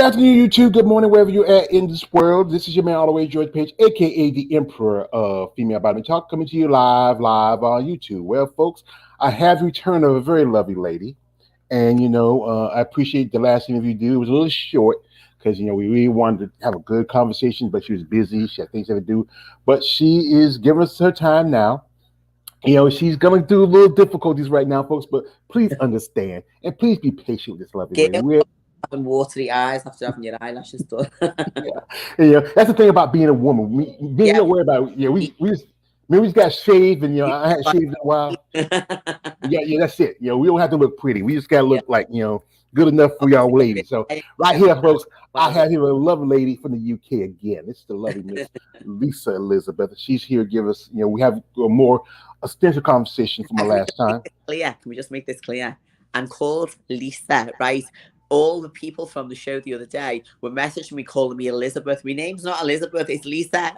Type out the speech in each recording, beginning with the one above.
afternoon, YouTube. Good morning, wherever you're at in this world. This is your man, all the way, George Page, aka the Emperor of Female Body Talk, coming to you live on YouTube. Well, folks, I have the return of a very lovely lady, and I appreciate the last interview you did. It was a little short because we really wanted to have a good conversation, but she was busy. She had things to do, but she is giving us her time now. She's going through a little difficulties right now, folks, but please understand and please be patient with this lovely lady. Having watery eyes after having your eyelashes done. That's the thing about being a woman. We don't worry about it. We just got shaved, and I hadn't shaved in a while. That's it. We don't have to look pretty. We just got to look like good enough for y'all ladies. So right here, folks, I have here a lovely lady from the UK again. This is the lovely Miss Lisa Elizabeth. She's here to give us. We have a more extensive conversation from the last time. Clear. Can we just make this clear? I'm called Lisa, right? All the people from the show the other day were messaging me, calling me Elizabeth. My name's not Elizabeth, it's Lisa.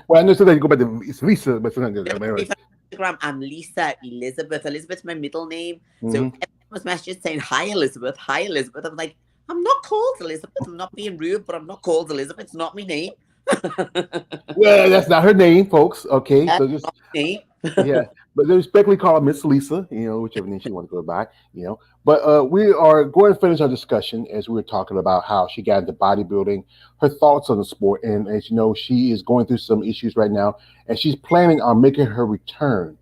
Well, I know sometimes you go back to it's Lisa, but on Instagram, I'm Lisa Elizabeth. Elizabeth's my middle name. Mm-hmm. So everyone was messaging saying, hi, Elizabeth. Hi, Elizabeth. I'm like, I'm not called Elizabeth. I'm not being rude, but I'm not called Elizabeth. It's not my name. Well, that's not her name, folks. Okay. So just name. Yeah, but they respectfully call her Miss Lisa, whichever name she wants to go by, But we are going to finish our discussion as we were talking about how she got into bodybuilding, her thoughts on the sport, and as you know, she is going through some issues right now, and she's planning on making her return.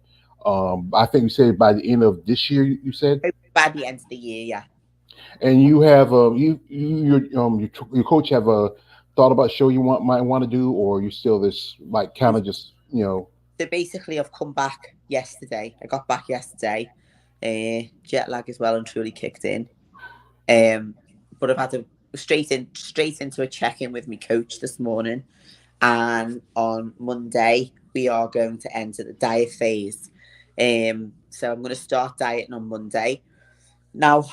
I think you said by the end of this year. You said by the end of the year, yeah. And you have your coach have a thought about show you might want to do, or you still this like kind of just So basically, I've come back yesterday. I got back yesterday. Jet lag as well and truly kicked in. But I've had to straight into a check-in with my coach this morning. And on Monday, we are going to enter the diet phase. So I'm going to start dieting on Monday. Now,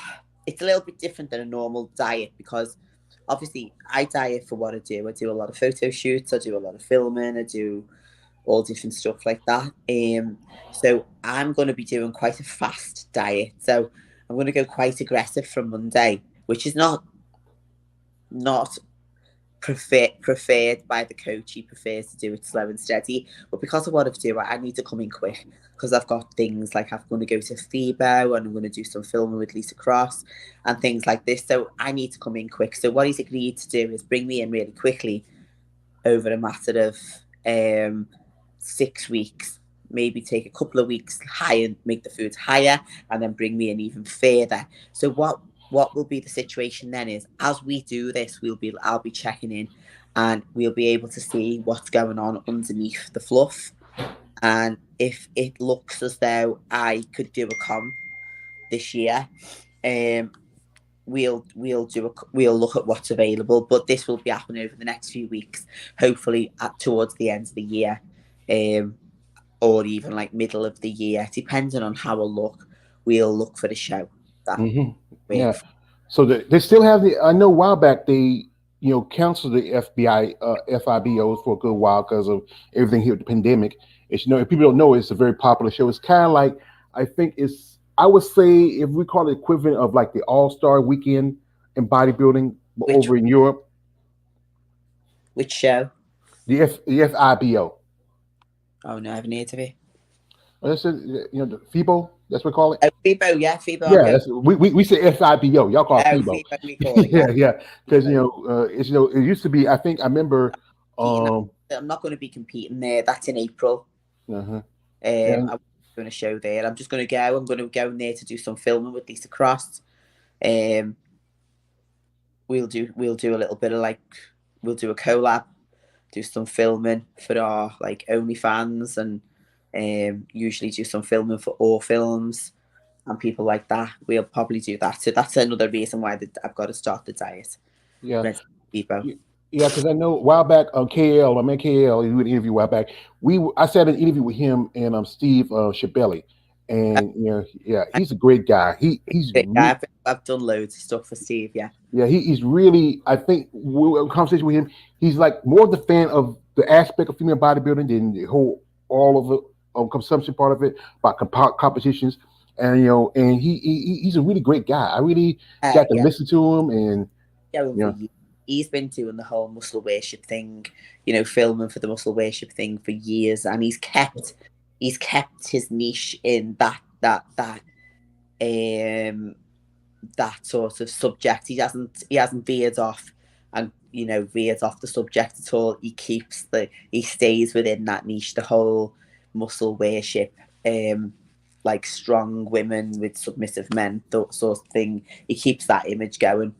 it's a little bit different than a normal diet because obviously I diet for what I do. I do a lot of photo shoots. I do a lot of filming. I do all different stuff like that. So I'm going to be doing quite a fast diet. So I'm going to go quite aggressive from Monday, which is not preferred by the coach. He prefers to do it slow and steady. But because of what I do, I need to come in quick because I've got things like I'm going to go to FIBO and I'm going to do some filming with Lisa Cross and things like this. So I need to come in quick. So what he's agreed to do is bring me in really quickly over a matter of 6 weeks, maybe take a couple of weeks higher, make the foods higher, and then bring me in even further. So what will be the situation then is as we do this, I'll be checking in and we'll be able to see what's going on underneath the fluff. And if it looks as though I could do a comp this year, we'll look at what's available. But this will be happening over the next few weeks, hopefully towards the end of the year. Or even like middle of the year, depending on how I look, we'll look for the show. Yeah. So they still have I know a while back they, canceled the FIBOs for a good while because of everything here with the pandemic. If people don't know, it's a very popular show. It's kind of like, I think I would say if we call it equivalent of like the All-Star Weekend in bodybuilding over in Europe. Which show? The FIBO. Oh no, I haven't heard of it. Well, that's the FIBO. That's what we call it. Oh, FIBO, yeah, FIBO. Yeah, we say FIBO. Y'all call it FIBO. Yeah, because it used to be. I remember. I'm not going to be competing there. That's in April. I'm going to show there. I'm just going to go. I'm going to go in there to do some filming with Lisa Cross. We'll do a little bit of we'll do a collab, do some filming for our OnlyFans, and usually do some filming for all films and people like that. We'll probably do that. So that's another reason why I've got to start the diet. Yeah. Yeah, because I know a while back on KL, I met KL, he did an interview a while back. I sat in an interview with him and Steve Shabelli. And he's a great guy. He's great guy. I've done loads of stuff for Steve. Yeah. Yeah, he's really. I think conversation with him, he's like more of the fan of the aspect of female bodybuilding than the whole all of it consumption part of it, about competitions. And and he's a really great guy. I really got to listen to him, and going for Yeah. years. He's been doing the whole muscle worship thing, you know, filming for the muscle worship thing for years, and he's kept his niche in um that sort of subject. He hasn't veered off and veered off the subject at all. He stays within that niche, the whole muscle worship, like strong women with submissive men, that sort of thing. He keeps that image going.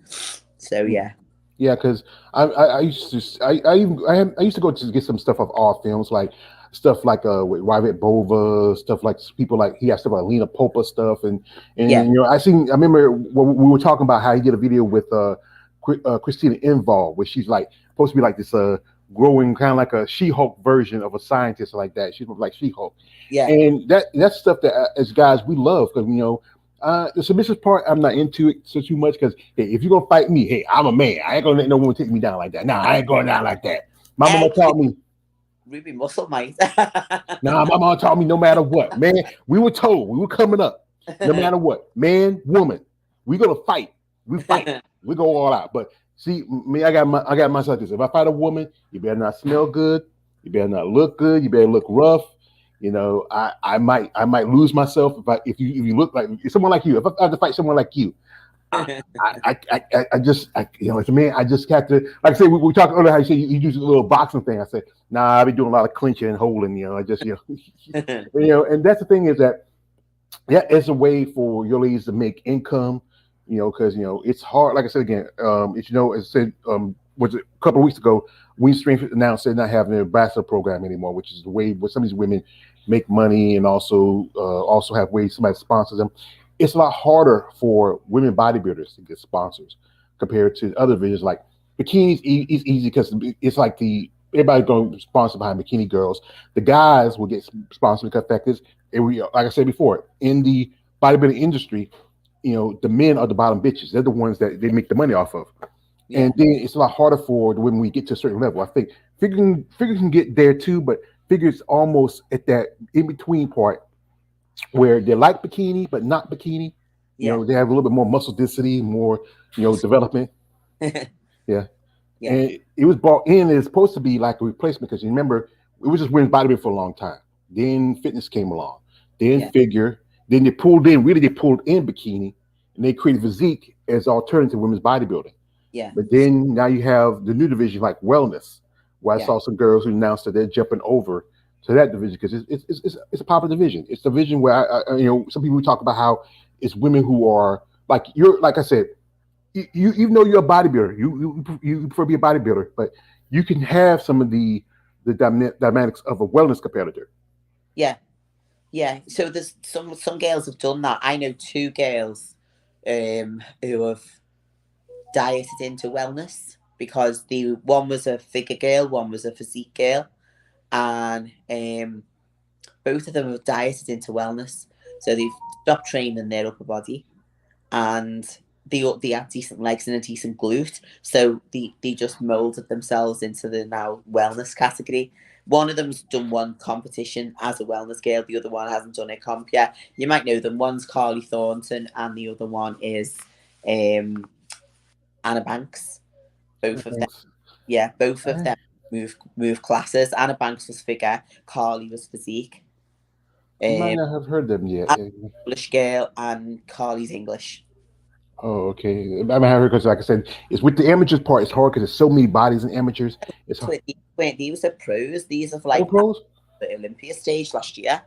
So yeah. Yeah, because I used to I used to go to get some stuff of all films like stuff like with Robert Bova, stuff like people like he has stuff like Lena Popa stuff and Yeah. I remember when we were talking about how he did a video with Christina Inval where she's like supposed to be like this growing kind of like a She-Hulk version of a scientist like that. She's like She-Hulk, Yeah. and that's stuff that as guys we love because the submissive part, I'm not into it so too much because hey, if you're gonna fight me, hey, I'm a man. I ain't gonna let no one take me down like that. Nah, I ain't going down like that. My mama Hey, taught me. Ruby Muscle, mate. Nah, my mama taught me no matter what, man. We were told we were coming up, no matter what, man, woman, we gonna fight. We fight. We go all out. But see, me, I got myself this. If I fight a woman, you better not smell good. You better not look good. You better look rough. I might lose myself if you look like if someone like you. If I have to fight someone like you, I just as a man I just have to like I said we talked earlier how you say you use a little boxing thing. I said nah, I be doing a lot of clinching and holding. I just and that's the thing is that yeah, it's a way for your ladies to make income. Because it's hard. Like I said again, as I said, was it a couple of weeks ago, Wing Strength announced they're not having an ambassador program anymore, which is the way where some of these women make money and also have ways somebody sponsors them. It's a lot harder for women bodybuilders to get sponsors compared to other divisions like bikinis. Is easy because it's like everybody's going to sponsor behind bikini girls. The guys will get sponsored because fact is, like I said before, in the bodybuilding industry, the men are the bottom bitches. They're the ones that they make the money off of. Yeah. And then it's a lot harder for the women when we get to a certain level. I think figure can get there too, but figure's almost at that in between part where they like bikini but not bikini. Yeah. They have a little bit more muscle density, more development. Yeah, Yeah. and it was brought in as supposed to be like a replacement because you remember it was just women's bodybuilding for a long time. Then fitness came along, then Yeah. figure, then they pulled in bikini, and they created physique as alternative to women's bodybuilding. Yeah. But then now you have the new division like wellness, where I Yeah. saw some girls who announced that they're jumping over to that division because it's a popular division. It's the division where some people talk about how it's women who are like I said, even though you're a bodybuilder, you prefer to be a bodybuilder, but you can have some of the dynamics of a wellness competitor. Yeah. Yeah. So there's some girls have done that. I know two girls who have dieted into wellness because the one was a figure girl, one was a physique girl, and both of them have dieted into wellness. So they've stopped training their upper body, and they have decent legs and a decent glute. So they just molded themselves into the now wellness category. One of them's done one competition as a wellness girl. The other one hasn't done a comp yet. You might know them. One's Carly Thornton, and the other one is um, Anna Banks. Both of them, Thanks. yeah, both of I them move classes. Anna Banks was figure, Carly was physique. might Um, not have heard them yet. Anna's English girl and Carly's English. Oh, okay. I might have heard because, like I said, it's with the amateurs part. It's hard because there's so many bodies in amateurs. It's hard. These are pros. These are Oh, like pros. the Olympia stage last year.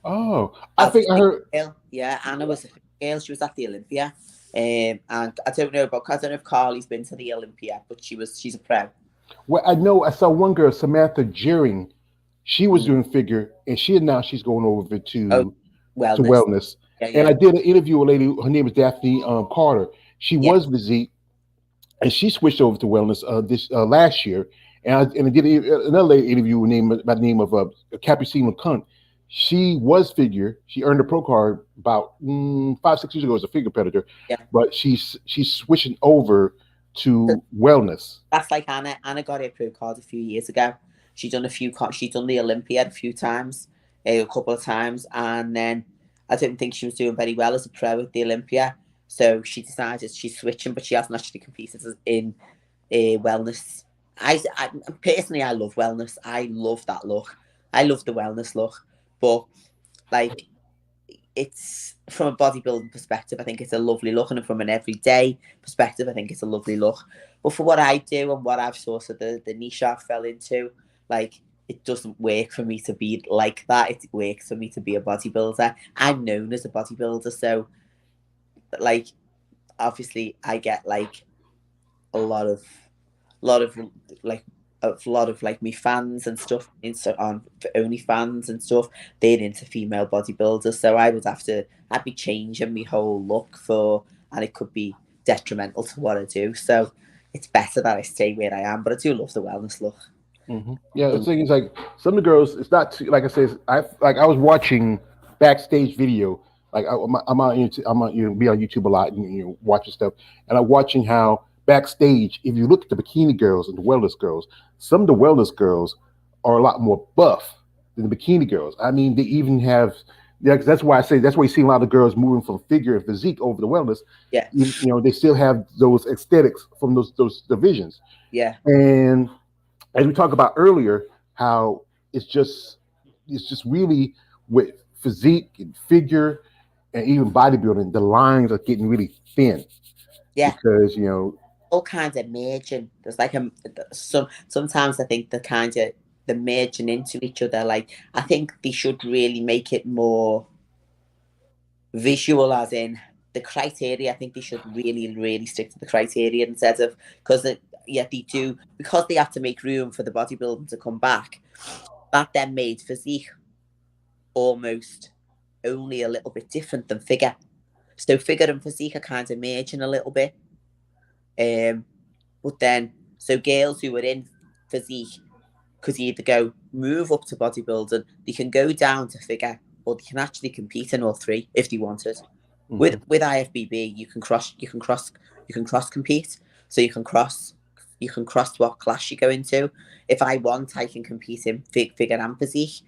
Oh, I As a think I figure heard. girl, yeah, Anna was a figure girl. She was at the Olympia. And I don't know if Carly's been to the Olympia, but she's a pro. Well, I know I saw one girl, Samantha Jeering. She was Mm. doing figure, and she announced she's going over Oh, to wellness. wellness. Yeah, And I yeah, did an interview with a lady. Her name is Daphne Carter. She yeah, was physique, and she switched over to wellness this last year. And I did another lady interview by the name of Capucine Cunt. She was figure. She earned a pro card about 5 6 years ago as a figure competitor, yeah. but she's switching over So to wellness. that's like Anna. Anna got her pro card a few years ago. She done the Olympiad a few times, a couple of times, and then I didn't think she was doing very well as a pro at the Olympia. So she decided she's switching, but she hasn't actually competed in wellness. I personally, I love wellness. I love that look. I love the wellness look, but like it's from a bodybuilding perspective, I think it's a lovely look, and from an everyday perspective, I think it's a lovely look. But for what I do and what I've sort of the niche I fell into, like it doesn't work for me to be like that. It works for me to be a bodybuilder. I'm known as a bodybuilder, so like obviously I get like a lot of like a lot of like me fans and stuff on OnlyFans and stuff. They're into female bodybuilders, so I'd be changing my whole look for, and it could be detrimental to what I do. So it's better that I stay where I am. But I do love the wellness look. Yeah, the thing is like some of the girls. It's not too, like I said. I was watching backstage video. Like I'm on YouTube, be on YouTube a lot and watching stuff, and I'm watching how backstage. If you look at the bikini girls and the wellness girls, some of the wellness girls are a lot more buff than the bikini girls. I mean, they even have. Yeah, 'cause that's why I say that's why you see a lot of girls moving from figure and physique over the wellness. Yeah, They still have those aesthetics from those divisions. yeah, And as we talked about earlier, how it's just really with physique and figure and even bodybuilding, the lines are getting really thin yeah. because All kinds of merging. There's like sometimes I think the merging into each other. Like I think they should really make it more visual, as in the criteria. I think they should really stick to the criteria instead of, because yeah, they do, because they have to make room for the bodybuilding to come back. That then made physique almost only a little bit different than figure. So figure and physique are kind of merging a little bit. But then so girls who were in physique could either go move up to bodybuilding, they can go down to figure, or they can actually compete in all three if they wanted. With IFBB, you can cross compete. So you can cross what class you go into. If I want, I can compete in figure and physique.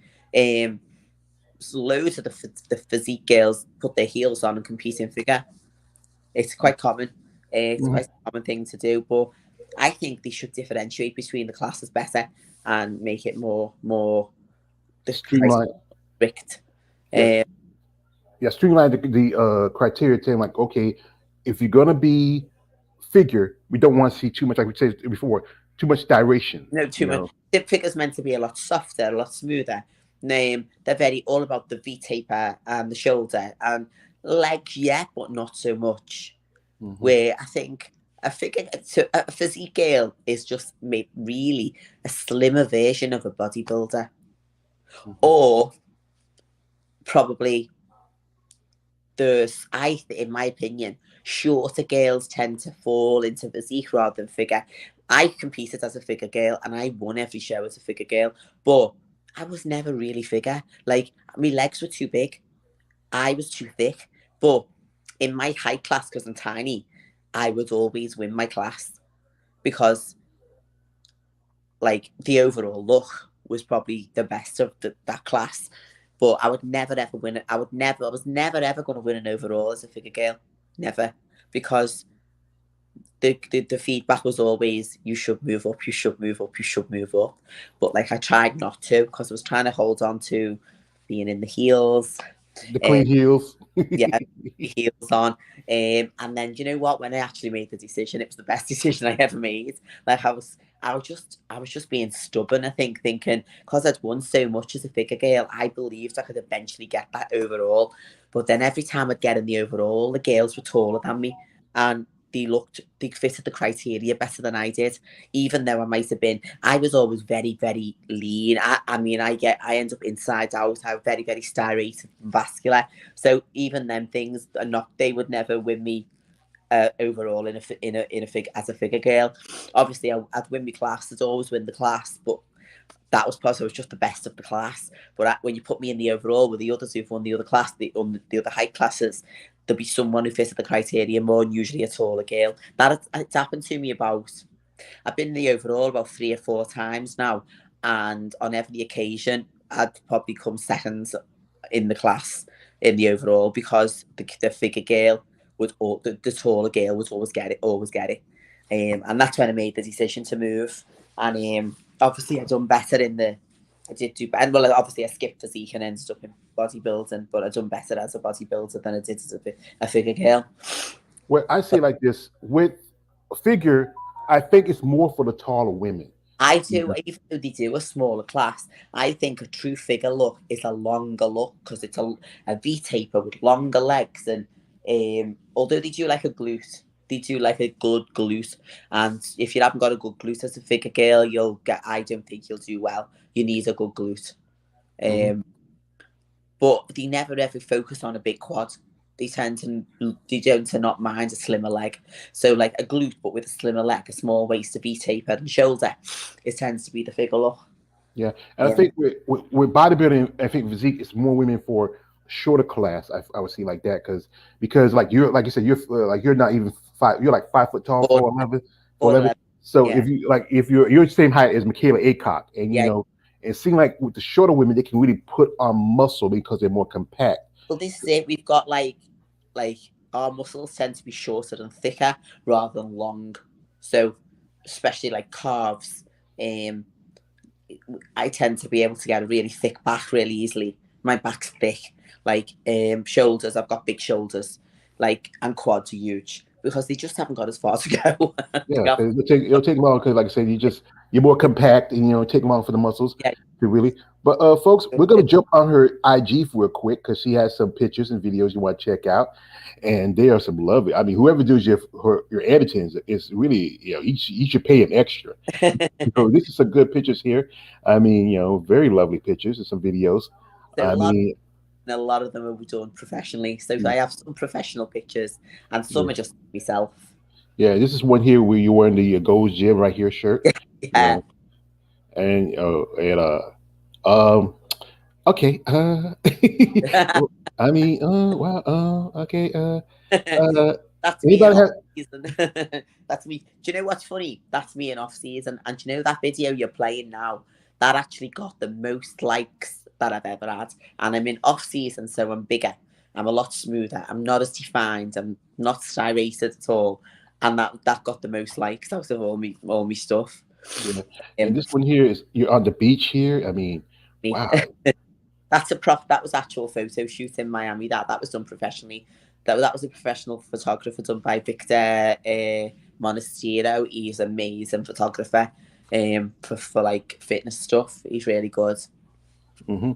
So loads of the physique girls put their heels on and compete in figure. It's quite common. It's Mhm. quite a common thing to do, but I think they should differentiate between the classes better and make it more the Streamline. strict. Yes. Um, Yeah, streamline the criteria saying like, okay, if you're gonna be figure, we don't want to see too much, like we said before, too much gyration. no, too much. The figure's meant to be a lot softer, a lot smoother. They're very all about the V taper and the shoulder and legs, yeah, but not so much. Mhm. Where I think a physique girl is just really a slimmer version of a bodybuilder, Mhm. or probably in my opinion, shorter girls tend to fall into physique rather than figure. I competed as a figure girl and I won every show as a figure girl, but I was never really figure. Like my legs were too big, I was too thick. But in my height class, because I'm tiny, I would always win my class because like the overall look was probably the best of that class. But I would never ever win it. I was never ever going to win an overall as a figure girl. Never. Because the feedback was always, you should move up, you should move up, you should move up. But like I tried not to, because I was trying to hold on to being in the heels. The Um, clean heels. yeah, heels on. And then you know what? When I actually made the decision, it was the best decision I ever made. Like I was just being stubborn. I think thinking because I'd won so much as a figure girl, I believed I could eventually get that overall. But then every time I'd get in the overall, the girls were taller than me, and they fitted the criteria better than I did. Even though I might have been, I was always very lean. I mean, I end up inside out. I'm very striated and vascular. So even them things are not. They would never win me overall in a figure as a figure girl. Obviously, I'd win my class. I'd always win the class, but that was because I was just the best of the class. But when you put me in the overall with the others who've won the other class, the other height classes, there'll be someone who fitted the criteria more, and usually a taller girl. It's happened to me about. I've been in the overall about 3 or 4 times now, and on every occasion, I'd probably come second in the class in the overall because the figure girl the taller girl would always get it. And that's when I made the decision to move. And obviously I done better in the I did do and well obviously I skipped physique and ended up in bodybuilding, but I done better as a bodybuilder than I did as a figure girl. Well, I say like this with figure, I think it's more for the taller women. I do, even though they do a smaller class, I think a true figure look is a longer look because it's a V taper with longer legs. And although they do like a glute, they do like a good glute. And if you haven't got a good glute as a figure girl, I don't think you'll do well. You need a good glute. Mhm. But they never ever focus on a big quad. They tend to not mind a slimmer leg. So like a glute, but with a slimmer leg, a small waist, a V tapered and shoulder, it tends to be the figure look. Yeah, and I Um, think with bodybuilding, I think physique is more women for shorter class. I would see like that because like you're like you said like you're not even five. You're like 5 foot tall, Four, 4'11", four 4'11". eleven. So Yeah, if you're the same height as Michaela Acock, and yeah. it seems like with the shorter women they can really put on muscle because they're more compact. Well, this is it. We've got like our muscles tend to be shorter and thicker rather than long. So especially like calves, um, I tend to be able to get a really thick back really easily. My back's thick. Like shoulders, I've got big shoulders. Like and quads are huge because they just haven't got as far to go. Yeah, because it'll take long because, like I said, you're more compact, and take long for the muscles Yeah. to really. But folks, we're gonna jump on her IG real quick because she has some pictures and videos you want to check out, and they are some lovely. I mean, whoever does your editing is really you should pay him extra. So this is some good pictures here. I mean, very lovely pictures and some videos. So I mean, a lot of them will be done professionally. So mm, I have some professional pictures and some yeah, are just myself. yeah. This is one here where you're wearing the Gold's Gym right here shirt. Yeah. And um okay. Well, I mean, well, okay. Uh, That's me in anybody off have? season. That's me. Do you know what's funny? That's me in off season. And do you know that video you're playing now? That actually got the most likes that I've ever had. And I'm in off season, so I'm bigger. I'm a lot smoother. I'm not as defined. I'm not striated at all. And that got the most likes out of all me stuff. Yeah. And Um, this one here is you're on the beach here. I mean, me. wow. That was actual photo shoot in Miami. That was done professionally. That was a professional photographer done by Victor Monastero. He's an amazing photographer. For like fitness stuff, he's really good. hmm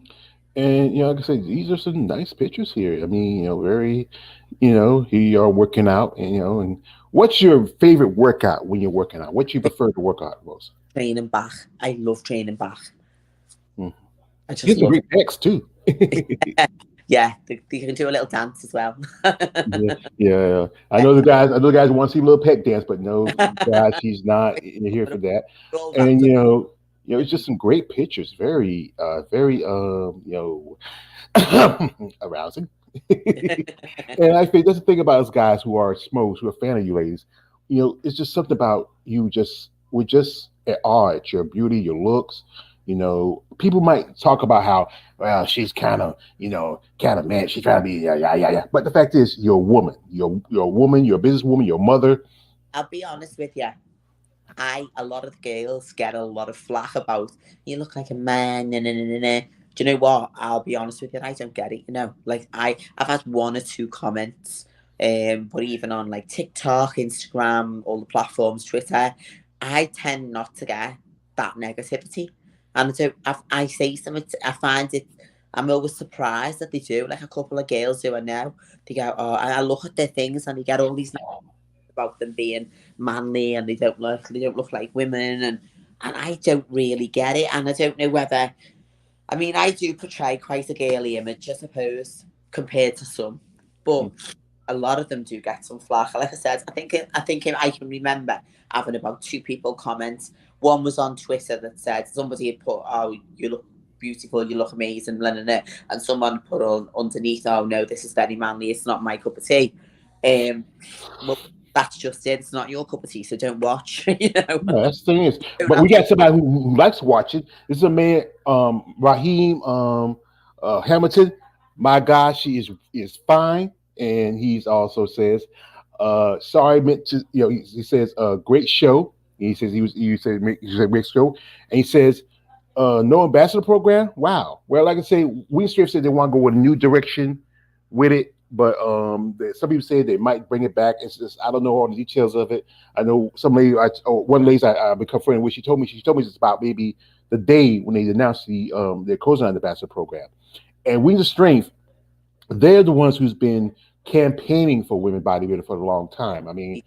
And like I said, these are some nice pictures here. I mean, very, here you are working out, and what's your favorite workout when you're working out? What you prefer to work out most? Training back, I love training back. Mm. I You just have some love great pecs too. yeah, they can do a little dance as well. Yeah, yeah. I know the guys. I know the guys want to see a little pec dance, but no, guys, she's not here for that. All And wrapped up. it's just some great pictures. Very, very, arousing. And I think that's the thing about us guys who are smokes, who are fan of you ladies. It's just something about you. We're just at awe at your beauty, your looks. People might talk about how well she's kind of man. She's trying to be yeah, yeah, yeah, yeah. But the fact is, you're a woman. You're a woman. You're a businesswoman. You're a mother. I'll be honest with you. A lot of the girls get a lot of flack about you look like a man. Nah, nah, nah, nah, nah. Do you know what? I'll be honest with you. I don't get it. Like I've had one or two comments, but even on like TikTok, Instagram, all the platforms, Twitter, I tend not to get that negativity. And so I say something. I find it. I'm always surprised that they do. Like a couple of girls who I know, they go, "Oh," and I look at their things and they get all these about them being manly and they don't look like women and I don't really get it and I don't know whether I mean I do portray quite a girly image I suppose compared to some but a lot of them do get some flack like I said I think I can remember having about two people comment one was on Twitter that said somebody had put oh you look beautiful you look amazing blah, blah, blah. And someone put on underneath oh no this is very manly it's not my cup of tea well, that's just it. It's not your cup of tea, so don't watch. Yeah, that's the thing is. Don't But have we to. got somebody who likes watching. This is a man, Raheem Hamilton. My God, she is fine. and he's also says, "Sorry, meant to." He says, "Great show." He says he said great show, and he says, "No ambassador program. Wow. Well, like I say, Wingstream said they want to go with a new direction with it, but some people say they might bring it back. It's just I don't know all the details of it. I know one lady I become friend with. She told me it's about maybe the day when they announced their closing on the ambassador program, and Wings of Strength, they're the ones who's been campaigning for women bodybuilding for a long time. I mean,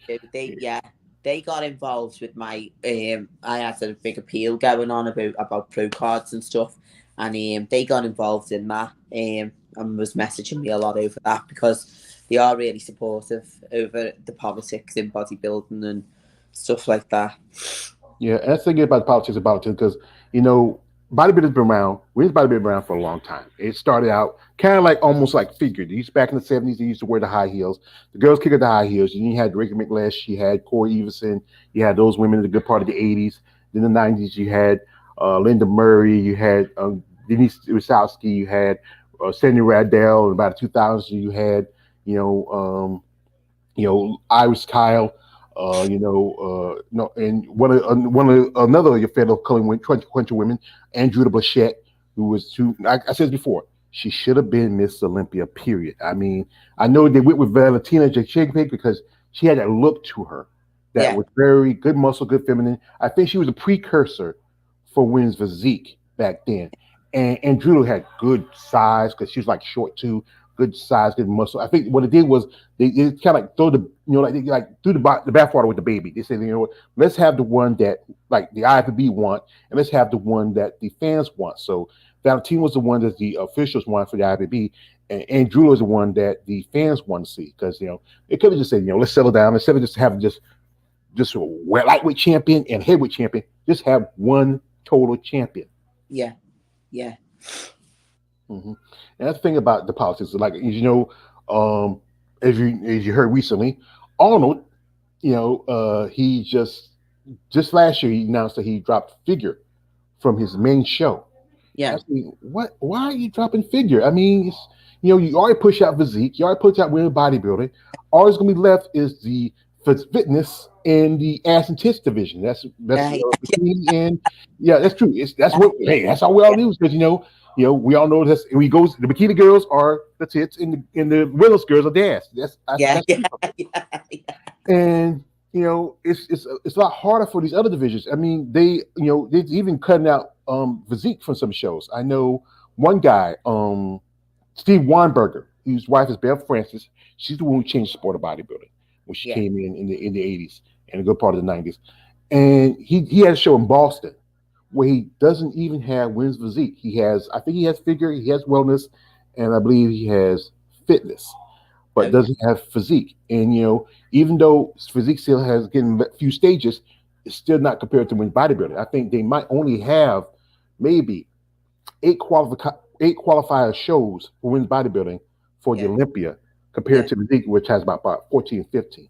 They got involved with my I had a big appeal going on about pro cards and stuff, and they got involved in that and was messaging me a lot over that because they are really supportive over the politics in bodybuilding and stuff like that. yeah, and that's the thing about politics about it because you know bodybuilding's been around. Women's bodybuilding been around for a long time. It started out kind of like almost like figured. These back in the '70s, they used to wear the high heels. The girls kicked the high heels. And you had Ricky McLeish, you had Corey Everson, you had those women in the good part of the '80s. Then the '90s, you had Linda Murray, you had Denise Wasowski, you had Sandy Radell. In about the 2000s, you had you know. Iris Kyle, no, and one of another of your fellow coloring quencher women, Andrew Blanchette, who was too. I said before, she should have been Miss Olympia. Period. I mean, I know they went with Valentina Jacek because she had that look to her that Yeah, was very good muscle, good feminine. I think she was a precursor for women's physique back then. And Drew had good size because she was like short too, good size, good muscle. I think what it did was they kind of like throw like they like threw the bathwater with the baby. They said, what, let's have the one that like the IFBB want, and let's have the one that the fans want. So Valentine was the one that the officials want for the IFBB, and Drew was the one that the fans want to see because it could have just said let's settle down instead of just having just a lightweight champion and heavyweight champion. Just have one total champion. yeah, yeah, Hmm. And that's the thing about the politics. Like um, as you heard recently, Arnold, he just last year he announced that he dropped Figure from his main show. yeah, Actually, what? Why are you dropping Figure? I mean, you already push out physique, you already push out women bodybuilding. All that's gonna be left is the fitness and the ass and tits division. That's yeah, bikini and yeah, that's true. That's yeah, what hey, that's all we all do because we all know this. And we goes the bikini girls are the tits and the Willis girls are the ass. yeah, That's yeah, yeah, yeah, and it's a lot harder for these other divisions. I mean, they're even cutting out physique from some shows. I know one guy, Steve Weinberger, whose wife is Bev Francis. She's the one who changed the sport of bodybuilding when she yeah, came in the '80s and a good part of the '90s. And he had a show in Boston where he doesn't even have women's physique. I think he has figure, he has wellness, and I believe he has fitness but okay, doesn't have physique. And even though physique still has getting a few stages, it's still not compared to women's bodybuilding. I think they might only have maybe eight qualifier shows for women's bodybuilding for the yeah, Olympia compared yeah, to physique, which has about 14, 15.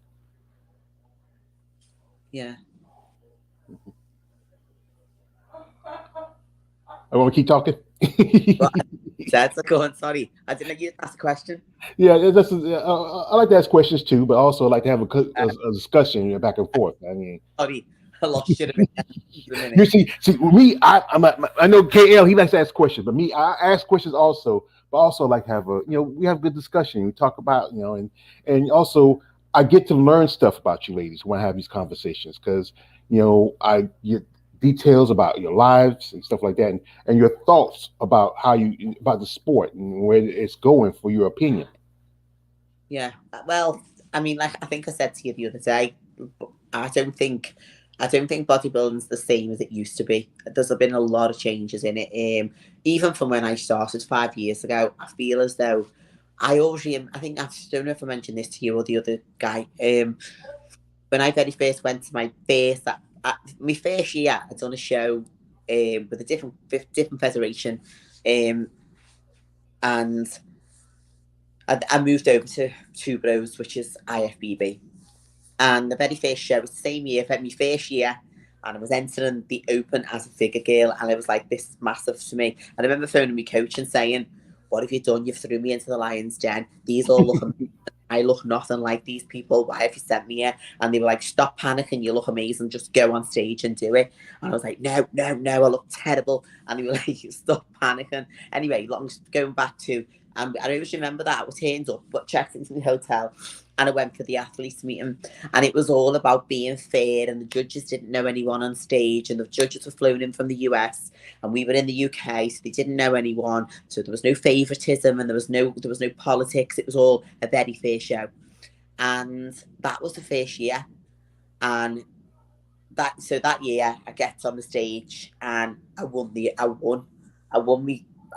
yeah. I want to keep talking. Well, that's a go on. Sorry, I didn't let you ask a question. Yeah, I like to ask questions too, but also like to have Uh, a discussion back and forth. I mean, Sorry, I lost you a minute. A you minute. see, with me, I know KL he likes to ask questions, but me, I ask questions also, but also like have we have good discussion. We talk about and also I get to learn stuff about you ladies when I have these conversations because I get details about your lives and stuff like that, and your thoughts about about the sport and where it's going for your opinion. Yeah. Well, I mean, like I think I said to you the other day, I don't think I don't think bodybuilding's the same as it used to be. There's been a lot of changes in it. Even from when I started 5 years ago, I feel as though I always I think I don't know if I mentioned this to you or the other guy. When I very first went to my first year, I'd done a show with a different federation, um, and I moved over to Two Bros, which is IFBB. And the very first show was the same year, for my first year, and I was entering the Open as a figure girl, and it was like this massive to me. And I remember phoning my coach and saying, "What have you done? You've threw me into the lion's den. These all look amazing." I look nothing like these people. Why have you sent me here? And they were like, stop panicking. You look amazing. Just go on stage and do it. And I was like, no, no, no. I look terrible. And they were like, stop panicking. Anyway, going back to, I always remember that I was turned up, but checked into the hotel, and I went for the athletes meeting, and it was all about being fair. And the judges didn't know anyone on stage, and the judges were flown in from the US, and we were in the UK, so they didn't know anyone. So there was no favoritism, and there was no politics. It was all a very fair show, and that was the first year. And that year I get on the stage and I won me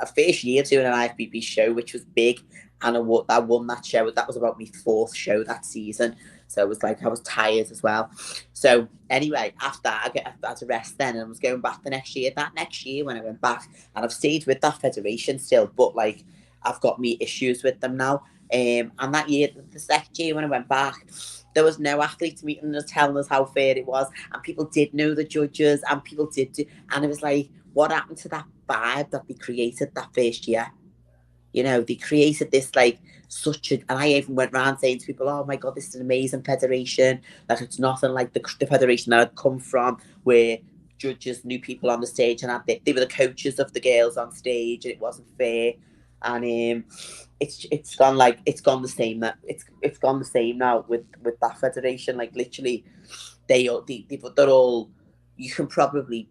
a first year doing an IFBB show, which was big, and I won that show. That was about my fourth show that season, so it was like I was tired as well. So anyway, after that, I had to rest then, and I was going back the next year. That next year when I went back, and I've stayed with that federation still, but like I've got me issues with them now. And that year, the second year when I went back, there was no athletes meeting us telling us how fair it was, and people did know the judges, and people did do, and it was like, what happened to that vibe that they created that first year? They created this like and I even went around saying to people, oh my God, this is an amazing federation. Like it's nothing like the federation that I'd come from, where judges knew people on the stage and they were the coaches of the girls on stage, and it wasn't fair. And it's gone the same it's gone the same now with that federation. Like literally, they're all, you can probably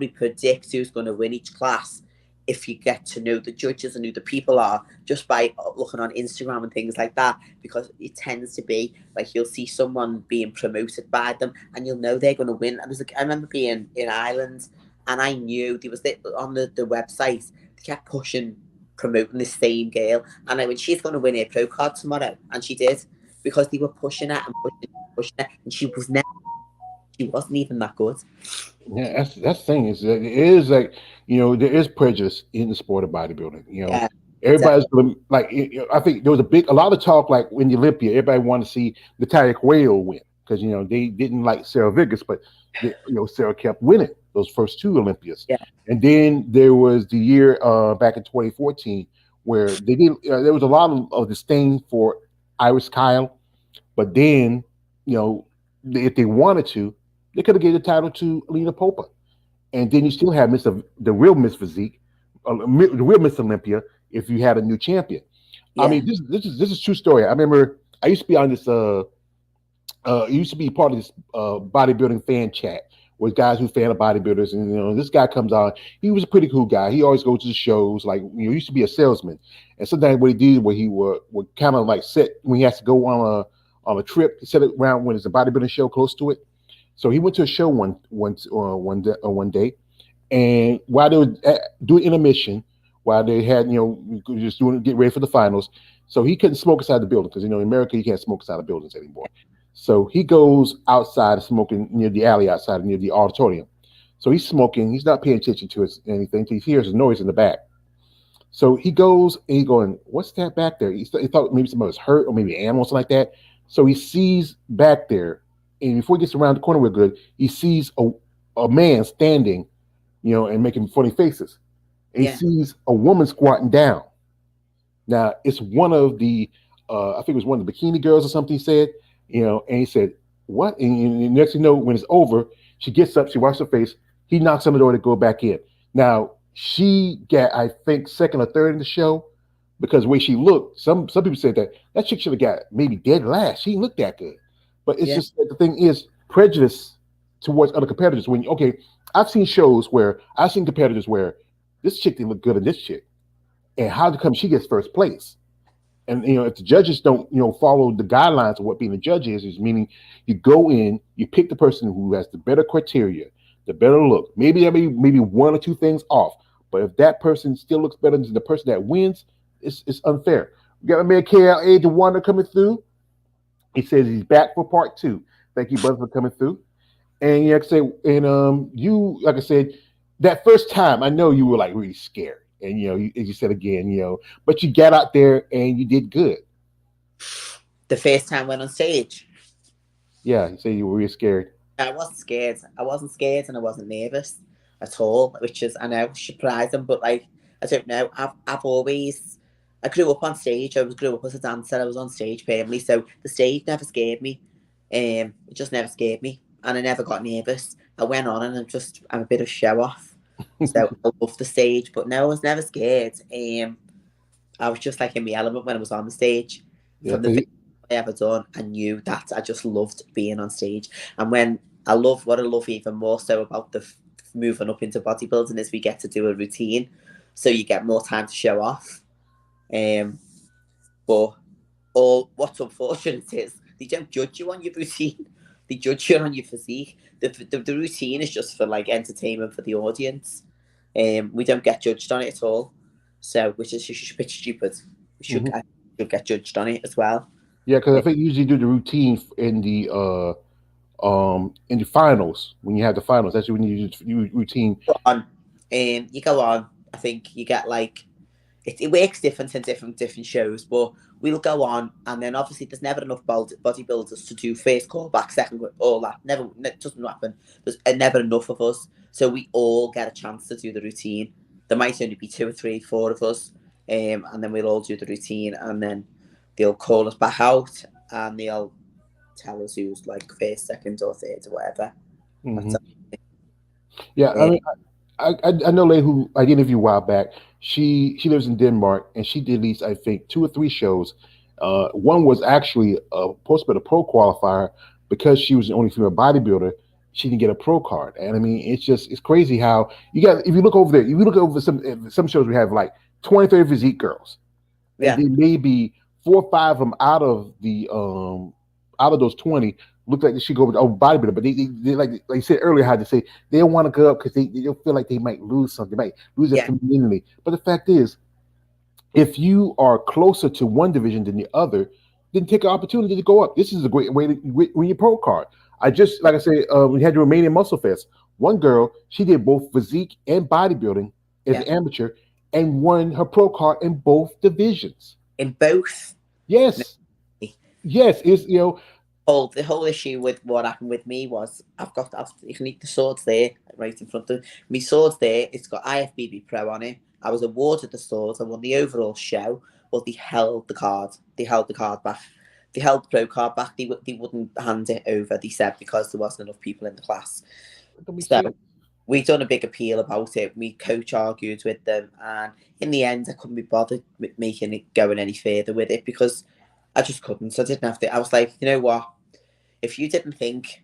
predict who's going to win each class if you get to know the judges and who the people are just by looking on Instagram and things like that, because it tends to be like you'll see someone being promoted by them and you'll know they're going to win. I remember being in Ireland, and I knew there was on the website, they kept promoting the same girl, and I went, she's going to win a pro card tomorrow, and she did, because they were pushing her and pushing her, and she wasn't even that good. Yeah, that's the thing is that it is like, there is prejudice in the sport of bodybuilding. Yeah, Everybody's like, I think there was a lot of talk like in the Olympia. Everybody wanted to see Natalia Quayle win because they didn't like Sarah Vickers, but Sarah kept winning those first two Olympias. yeah, And then there was the year back in 2014 where they did. There was a lot of disdain for Iris Kyle, but then if they wanted to, they could have gave the title to Alina Popa, and then you still have the real Miss Physique, the real Miss Olympia, if you had a new champion. I yeah, mean, this is true story. I remember I used to be on this. Used to be part of this bodybuilding fan chat with guys who fan of bodybuilders, and this guy comes on. He was a pretty cool guy. He always goes to the shows. Like he used to be a salesman, and sometimes what he did, where he would kind of like sit when he has to go on a trip, he set it around when there's a bodybuilding show close to it. So he went to a show one day, and while they were doing intermission, while they had just doing get ready for the finals, so he couldn't smoke inside the building because in America you can't smoke inside the buildings anymore. So he goes outside smoking near the alley outside near the auditorium. So he's smoking. He's not paying attention to anything. He hears a noise in the back. So he goes and he's going, "What's that back there?" He thought maybe somebody was hurt or maybe animals like that. So he sees back there, and before he gets around the corner real good, he sees a man standing, and making funny faces. And he yeah, sees a woman squatting down. Now it's one of the, I think it was one of the bikini girls or something. He said, and he said, "What?" And next thing you know, when it's over, she gets up, she washes her face. He knocks on the door to go back in. Now she got, I think, second or third in the show because the way she looked. Some people said that chick should have got maybe dead last. She didn't look that good. But it's yeah, just that the thing is prejudice towards other competitors. I've seen shows where I've seen competitors where this chick didn't look good in this chick, and how come she gets first place? And if the judges don't follow the guidelines of what being a judge is meaning you go in, you pick the person who has the better criteria, the better look. Maybe one or two things off, but if that person still looks better than the person that wins, it's unfair. We got my man KL Agent Wonder coming through. He says he's back for part two. Thank you, brother, for coming through. And like I said, and you, like I said, that first time, I know you were like really scared, and as you said again, but you got out there and you did good. the first time I went on stage, Yeah, you say you were really scared. I wasn't scared. I wasn't scared, and I wasn't nervous at all, which is, I know, surprising, but like, I don't know. I've always I grew up on stage. Grew up as a dancer. I was on stage permanently, so the stage never scared me. It just never scared me, and I never got nervous. I went on, and I'm a bit of show off. So I love the stage, but no, I was never scared. I was just like in my element when I was on the stage. Yeah, From the first I ever done, I knew that I just loved being on stage. And when what I love even more so about the moving up into bodybuilding is we get to do a routine, so you get more time to show off. But what's unfortunate is they don't judge you on your routine; they judge you on your physique. The routine is just for like entertainment for the audience. We don't get judged on it at all, so which is a bit stupid. We should, hmm I should get judged on it as well. yeah, because I Uh, think you usually do the routine in the finals when you have the finals. That's when you do routine. go on, you go on. I think you get like it works different in different shows, but we'll go on, and then obviously there's never enough bodybuilders to do first call back, second all that. Never, it doesn't happen. There's never enough of us, so we all get a chance to do the routine. There might only be two or three, four of us, and then we'll all do the routine, and then they'll call us back out, and they'll tell us who's like first, second, or third, or whatever. That's hmm Yeah, I it. mean, I know a lady who I interviewed a while back. She lives in Denmark, and she did at least I think 2 or 3 shows. One was actually supposed to be a pro qualifier because she was the only female bodybuilder. She didn't get a pro card, and I mean, it's crazy how you got. If you look over there, if you look over some shows, we have like 20, 30 physique girls, and Yeah, then maybe 4 or 5 of them out of those 20 look like they should go with bodybuilder, but they like you said earlier how they say they don't want to go up because they don't feel like they might lose something, they might lose their yeah, femininity. But the fact is, if you are closer to one division than the other, then take an opportunity to go up. This is a great way to win your pro card. I just like I said, we had the Romanian Muscle Fest. One girl, she did both physique and bodybuilding as yeah. an amateur, and won her pro card in both divisions. In both. Yes, yes, it's The whole issue with what happened with me was you can eat the swords there right in front of me. Swords there. It's got IFBB Pro on it. I was awarded the swords. I won the overall show, but they held the card. They held the card back. They held the pro card back. They wouldn't hand it over. They said because there wasn't enough people in the class. don't be So serious. we done a big appeal about it. Me coach argued with them, and in the end, I couldn't be bothered with making it going any further with it because I just couldn't. So I didn't have to. I was like, you know what? If you didn't think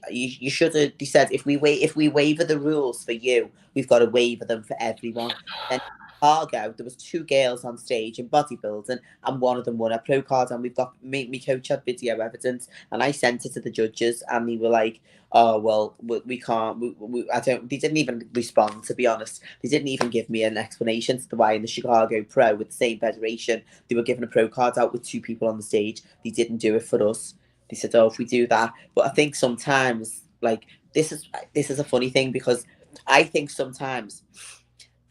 you should have. They said if we waiver the rules for you, we've got to waiver them for everyone. Then Argo, there was 2 girls on stage in bodybuilding, and one of them won a pro card, and we've got me coach had video evidence, and I sent it to the judges, and they were like, "Oh well, we can't. I don't." They didn't even respond. To be honest, they didn't even give me an explanation to the why in the Chicago Pro with the same federation they were giving a pro card out with 2 people on the stage. They didn't do it for us. They said, "Oh, if we do that," but I think sometimes like this is a funny thing because I think sometimes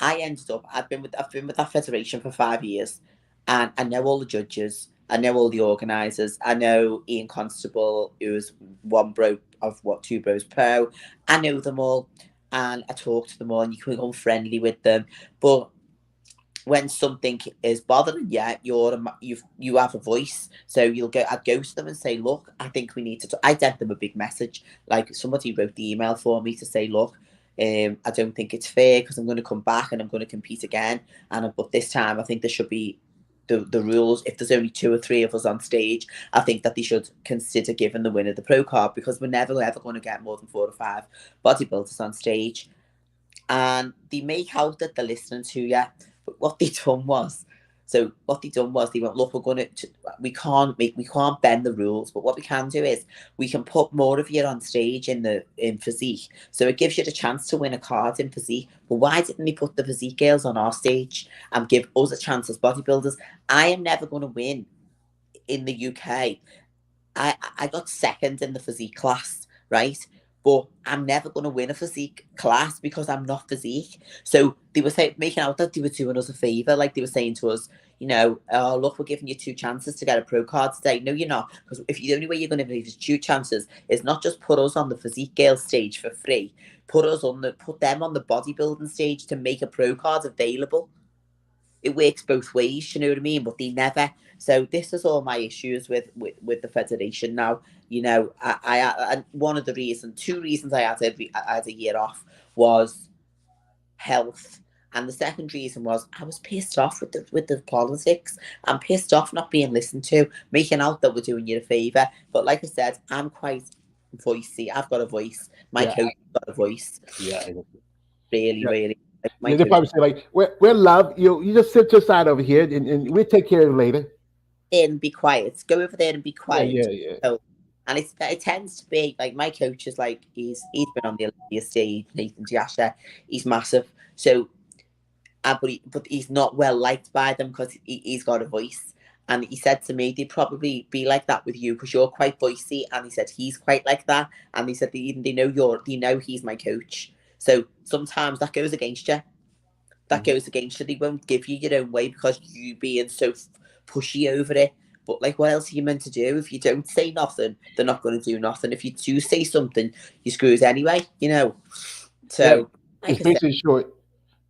I ended up I've been with that federation for 5 years, and I know all the judges, I know all the organisers, I know Ian Constable, who's one bro of what 2 bros pro, I know them all, and I talk to them all, and you can become friendly with them, but when something is bothering you, you have a voice. So I'd go to them and say, look, I think we need to. I sent them a big message. Like somebody wrote the email for me to say, look, I don't think it's fair because I'm going to come back and I'm going to compete again. But this time I think there should be the rules. If there's only 2 or 3 of us on stage, I think that they should consider giving the winner the pro card because we're never ever going to get more than 4 or 5 bodybuilders on stage and they make out that they're listening to you. But what they done was they went, look, we can't bend the rules, but what we can do is we can put more of you on stage in physique, so it gives you the chance to win a card in physique. But why didn't they put the physique girls on our stage and give us a chance as bodybuilders? I am never going to win in the UK. I got second in the physique class, right? But I'm never going to win a physique class because I'm not physique. So they were making out that they were doing us a favour. Like they were saying to us, oh, look, we're giving you 2 chances to get a pro card today. No, you're not. Because if the only way you're going to give us 2 chances is not just put us on the physique girls stage for free, put them on the bodybuilding stage to make a pro card available. it works both ways, you know what I mean? But they never. So this is all my issues with the federation now. You know, and one of the reasons, two reasons I had a year off was health. And the second reason was I was pissed off with the politics. I'm pissed off not being listened to, making out that we're doing you a favour. But like I said, I'm quite voicey. I've got a voice. My Yeah, coach got a voice. yeah, Really, yeah. really. Like my Yeah, they coach probably say like, we're love. You just sit your side over here, and we'll take care of it later. in, be quiet. Go over there and be Yeah, quiet. yeah, yeah. So, and it tends to be like my coach is like he's been on the Olympia stage, Nathan Diasha. He's massive. So but he's not well liked by them because he's got a voice. And he said to me, they'd probably be like that with you because you're quite voicey. And he said he's quite like that. And he said they know he's my coach. So sometimes that goes against you. That Mhm. goes against you. They won't give you your own way because you being so pushy over it. But like, what else are you meant to do? If you don't say nothing, they're not going to do nothing. If you do say something, you screws anyway. You know. Yeah, So it's like I said, basically short.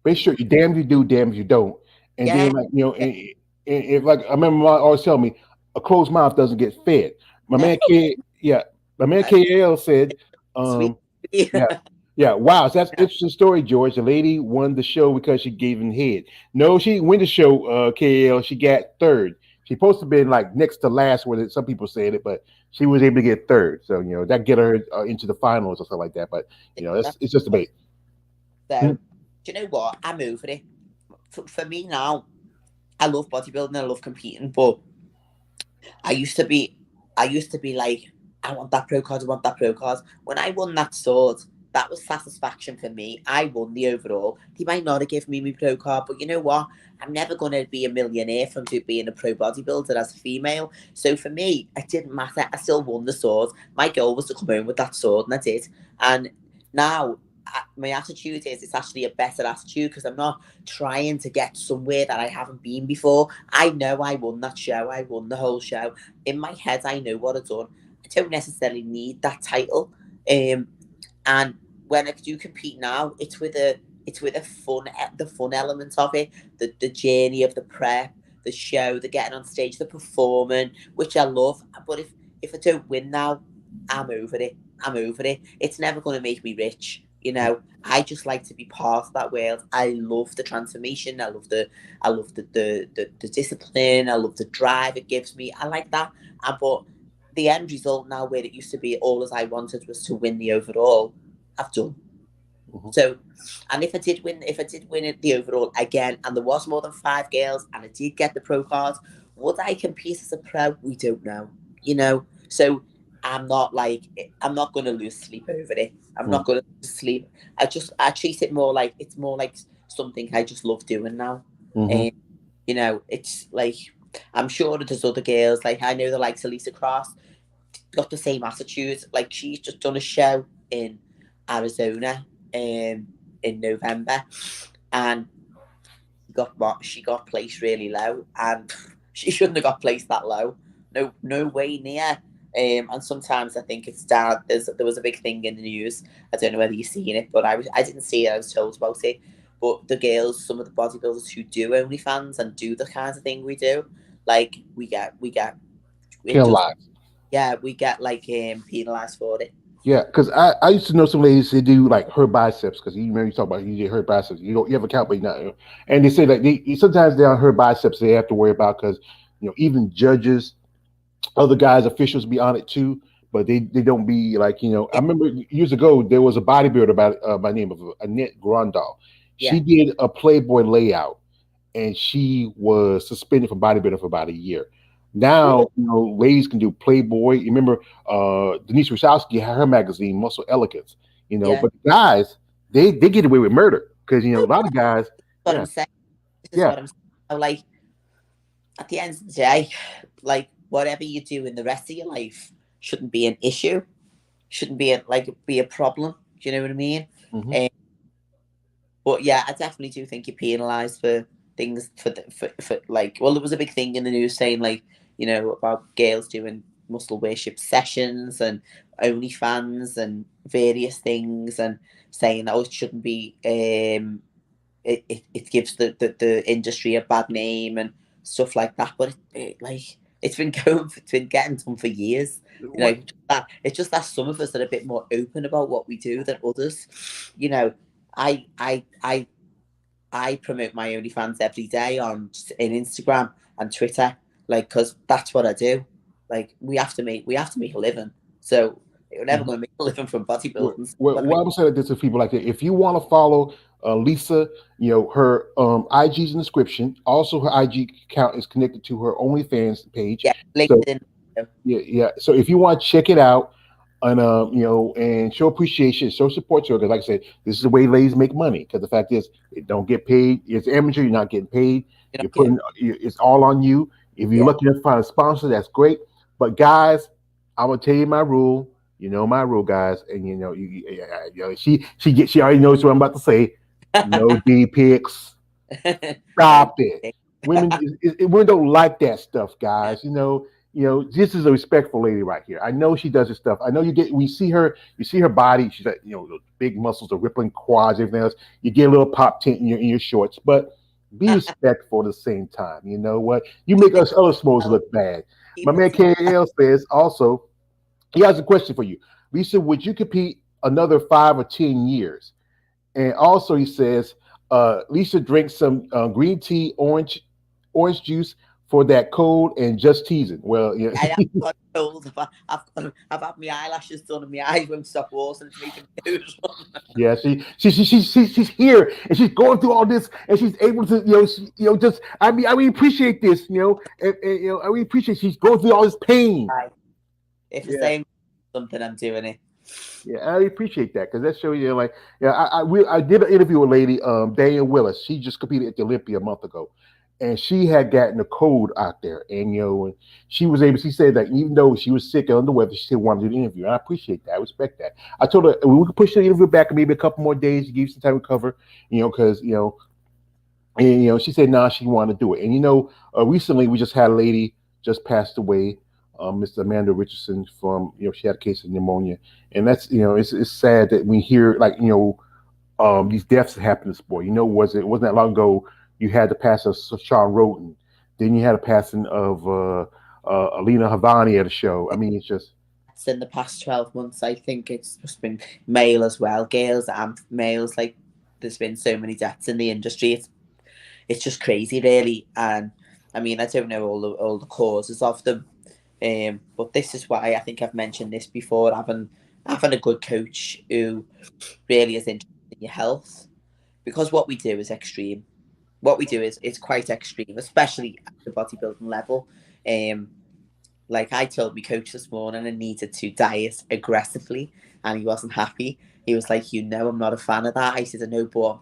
Basically, you damn if you do, damn if you don't. And yeah, then like yeah. like I remember my always tell me, a closed mouth doesn't get fed. My No, man K, yeah, my man uh, KL said, sweet. um, yeah. Yeah, wow, so that's interesting story, George. The lady won the show because she gave him head. No, she didn't win the show, KL. She got third. She supposed to be like next to last, where some people said it, but she was able to get third. So that get her into the finals or something like that. But it's just a debate. So, do you know what? I'm over it. For me now, I love bodybuilding, I love competing, but I used to be, I used to be like, I want that pro card, I want that pro card. When I won that sword, that was satisfaction for me. I won the overall. They might not have given me my pro card, but you know what? I'm never going to be a millionaire from being a pro bodybuilder as a female. So for me, it didn't matter. I still won the sword. My goal was to come home with that sword, and I did. And now my attitude is it's actually a better attitude because I'm not trying to get somewhere that I haven't been before. I know I won that show. I won the whole show. In my head, I know what I've done. I don't necessarily need that title. And when I do compete now, it's with a the fun element of it, the journey of the prep, the show, the getting on stage, the performing, which I love. But if I don't win now, I'm over it. I'm over it. It's never going to make me rich. You know, I just like to be part of that world. I love the transformation. I love the discipline. I love the drive it gives me. I like that. But the end result now, where it used to be all as I wanted was to win the overall, I've done. Mhm. So, and if I did win it the overall again, and there was more than five girls, and I did get the pro card, would I compete as a pro? We don't know, you know. So I'm not going to lose sleep over it. I'm Mhm. not going to lose sleep. I treat it more like it's more like something I just love doing now. Mhm. And you know, it's like I'm sure that there's other girls like I know the likes of Lisa Cross got the same attitude. Like she's just done a show in Arizona in November, and she got placed really low, and she shouldn't have got placed that low. No way near. And sometimes I think it's down. There was a big thing in the news. I don't know whether you've seen it, but I didn't see it. I was told about it. But the girls, some of the bodybuilders who do OnlyFans and do the kinds of thing we do, like we get it Can't just lie. yeah, we get like penalized for it. Yeah, because I used to know some ladies that do like her biceps because you remember you talk about you did her biceps. You have a count, but not. And they say that sometimes they're on her biceps they have to worry about because even judges, other guys, officials be on it too, but they don't be like I Yeah, remember years ago there was a bodybuilder by name of Annette Grandal. She yeah, did a Playboy layout and she was suspended from bodybuilding for about a year. really, Now, ladies can do Playboy. You remember Denise Rosowski had her magazine, Muscle Elegance. yeah. But the guys, they get away with murder because a lot of guys, What yeah, I'm saying. This is yeah, what I'm saying. So, like at the end of the day, like whatever you do in the rest of your life shouldn't be an issue. Shouldn't be be a problem. Do you know what I mean? hmm Um, but yeah, I definitely do think you're penalised for things for like. Well, there was a big thing in the news saying like about girls doing muscle worship sessions and OnlyFans and various things and saying that it shouldn't be. it gives the industry a bad name and stuff like that. But like it's been it's been getting done for years. You know, What? it's just that some of us are a bit more open about what we do than others. You know, I I I I promote my OnlyFans every day on in Instagram and Twitter, like because that's what I do. Like we have to make a living. So you're never Mhm. going to make a living from Well, bodybuilding. So well, we've got to make. well, I'm saying this to people like that. If you want to follow Lisa, her IG's in the description. Also, her IG account is connected to her OnlyFans page. Yeah, So LinkedIn. yeah, yeah. So if you want to check it out, and and show appreciation, show support to her, because like I said, this is the way ladies make money. Because the fact is, it don't get paid. It's amateur. You're not getting paid. You're You're not getting. putting. It's all on you. If you're Yeah. looking to find a sponsor, that's great. But guys, I'm gonna tell you my rule. You know my rule, guys, and she already knows what I'm about to say. No D pics. No. Stop it. Women, women don't like that stuff, No. guys. This is a respectful lady right here. I know she does this stuff. I know you see her body. She's like, those big muscles, the rippling quads, everything else. You get a little pop tint in your shorts, but be respectful at the same time. You know what? You make Keep it us other smos well. look bad. My Keep it man to KL says also, he has a question for you. Lisa, would you compete another 5 or 10 years? And also, he says, Lisa drinks some green tea, orange juice for that cold, and just teasing. Well, yeah, I have got cold. I've had my eyelashes done and my eyes won't stop watering. It's making me lose. yeah. She's here and she's going through all this, and she's able to, just. I mean, appreciate this, I really appreciate she's going through all this pain. If you're Yeah. saying something, I'm doing it. Yeah, I appreciate that because that shows you like yeah. I did an interview with a lady, Danielle Willis. She just competed at the Olympia a month ago, and she had gotten a cold out there, and and she was able. She said that even though she was sick and under the weather, she still wanted to do the interview. And I appreciate that. I respect that. I told her we could push the interview back maybe a couple more days to give you some time to recover. Because and she said nah, she wanted to do it. And recently we just had a lady just passed away, Mr. Amanda Richardson from she had a case of pneumonia, and that's it's sad that we hear like these deaths that happen in sport. It wasn't that long ago you had the passing of Sean Roden, then you had a passing of Alina Havani at a show. I mean, it's just It's in the past 12 months. I think it's just been male as well, girls and males. Like there's been so many deaths in the industry. It's just crazy, really. And I mean, I don't know all the causes of them. But this is why I think I've mentioned this before. Having a good coach who really is interested in your health, because what we do is extreme. What we do is it's quite extreme, especially at the bodybuilding level. Um, like I told my coach this morning I needed to diet aggressively, and he wasn't happy. He was like, I'm not a fan of that. I said, I know, but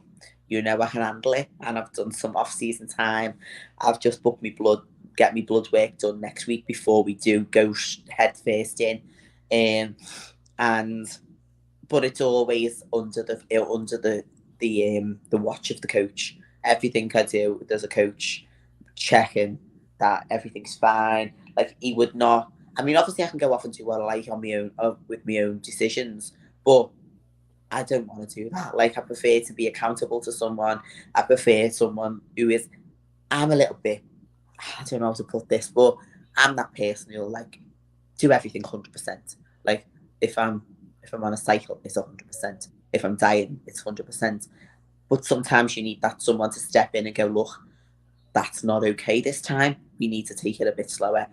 I can handle it. And I've done some off-season time. I've just booked my get my blood work done next week before we do go head first in. Um, and but it's always under the watch of the coach. Everything I do, there's a coach checking that everything's fine. Like he would not. I mean, obviously, I can go off and do what I like on my own with my own decisions, but I don't want to do that. Like I prefer to be accountable to someone. I prefer someone who is. I'm a little bit. I don't know how to put this, but I'm that person who'll like do everything 100%. Like if I'm if I'm on a cycle, it's 100%. If I'm dieting, it's 100%. But sometimes you need that someone to step in and go, look, that's not okay this time. We need to take it a bit slower.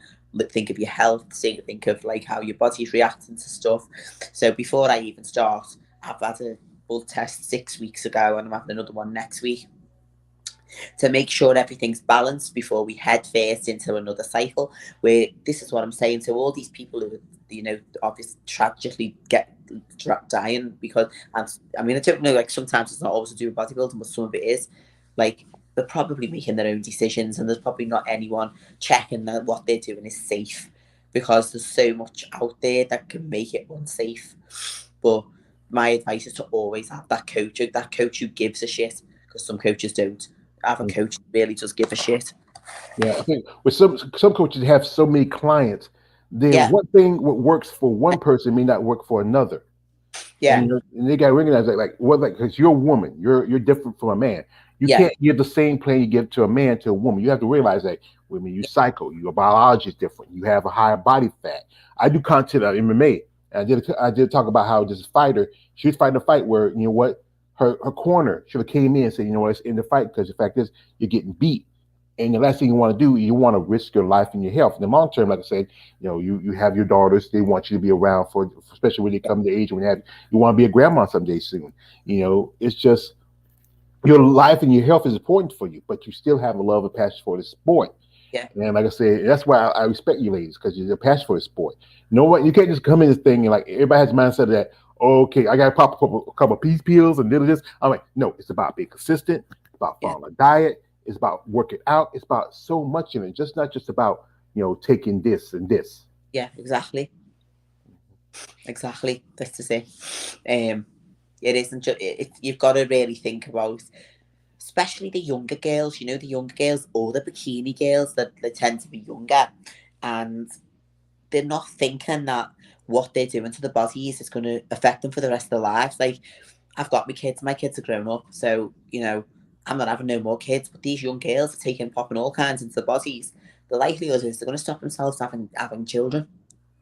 Think of your health. Think of like how your body's reacting to stuff. So before I even start, I've had a blood test 6 weeks ago, and I'm having another one next week to make sure everything's balanced before we head first into another cycle. Where this is what I'm saying to all these people who, obviously tragically get dying because, and I mean, I don't know, like sometimes it's not always to do with bodybuilding, but some of it is. Like they're probably making their own decisions, and there's probably not anyone checking that what they're doing is safe because there's so much out there that can make it unsafe. But my advice is to always have that coach who gives a shit, because some coaches don't have a coach that really does give a shit. yeah. I think with some coaches have so many clients, then Yeah, one thing what works for one person may not work for another. And, yeah, and they got to recognize that, like, what, like, because you're a woman, you're different from a man. You Yeah. can't give the same plan you give to a man to a woman. You have to realize that women, you Yeah. cycle, your biology is different. You have a higher body fat. I do content on MMA. And I did talk about how this fighter, she was fighting a fight where, you know what, her corner should have came in and said, you know what, it's in the fight because the fact is you're getting beat. And the last thing you want to do, you want to risk your life and your health. In the long term, like I said, you have your daughters. They want you to be around for, especially when they come to age when you want to be a grandma someday soon. It's just your life and your health is important for you, but you still have a love and passion for the sport. Yeah. And like I said, that's why I respect you ladies because you're passionate for the sport. You know what? You can't just come in this thing and like everybody has a mindset of that. Okay, I got to pop a couple of peace pills and this. I'm like, no, it's about being consistent. It's about Yeah. following a diet. It's about working out. It's about so much in it. Just not just about taking this and this. Yeah. Exactly. Exactly. That's to say. Um, it isn't just. You've got to really think about, especially the younger girls. You know, the younger girls or the bikini girls that they tend to be younger, and they're not thinking that what they're doing to the bodies is going to affect them for the rest of their lives. Like, I've got my kids are grown up, so I'm not having no more kids. But these young girls are taking popping all kinds into their bodies. The likelihood is they're going to stop themselves having children.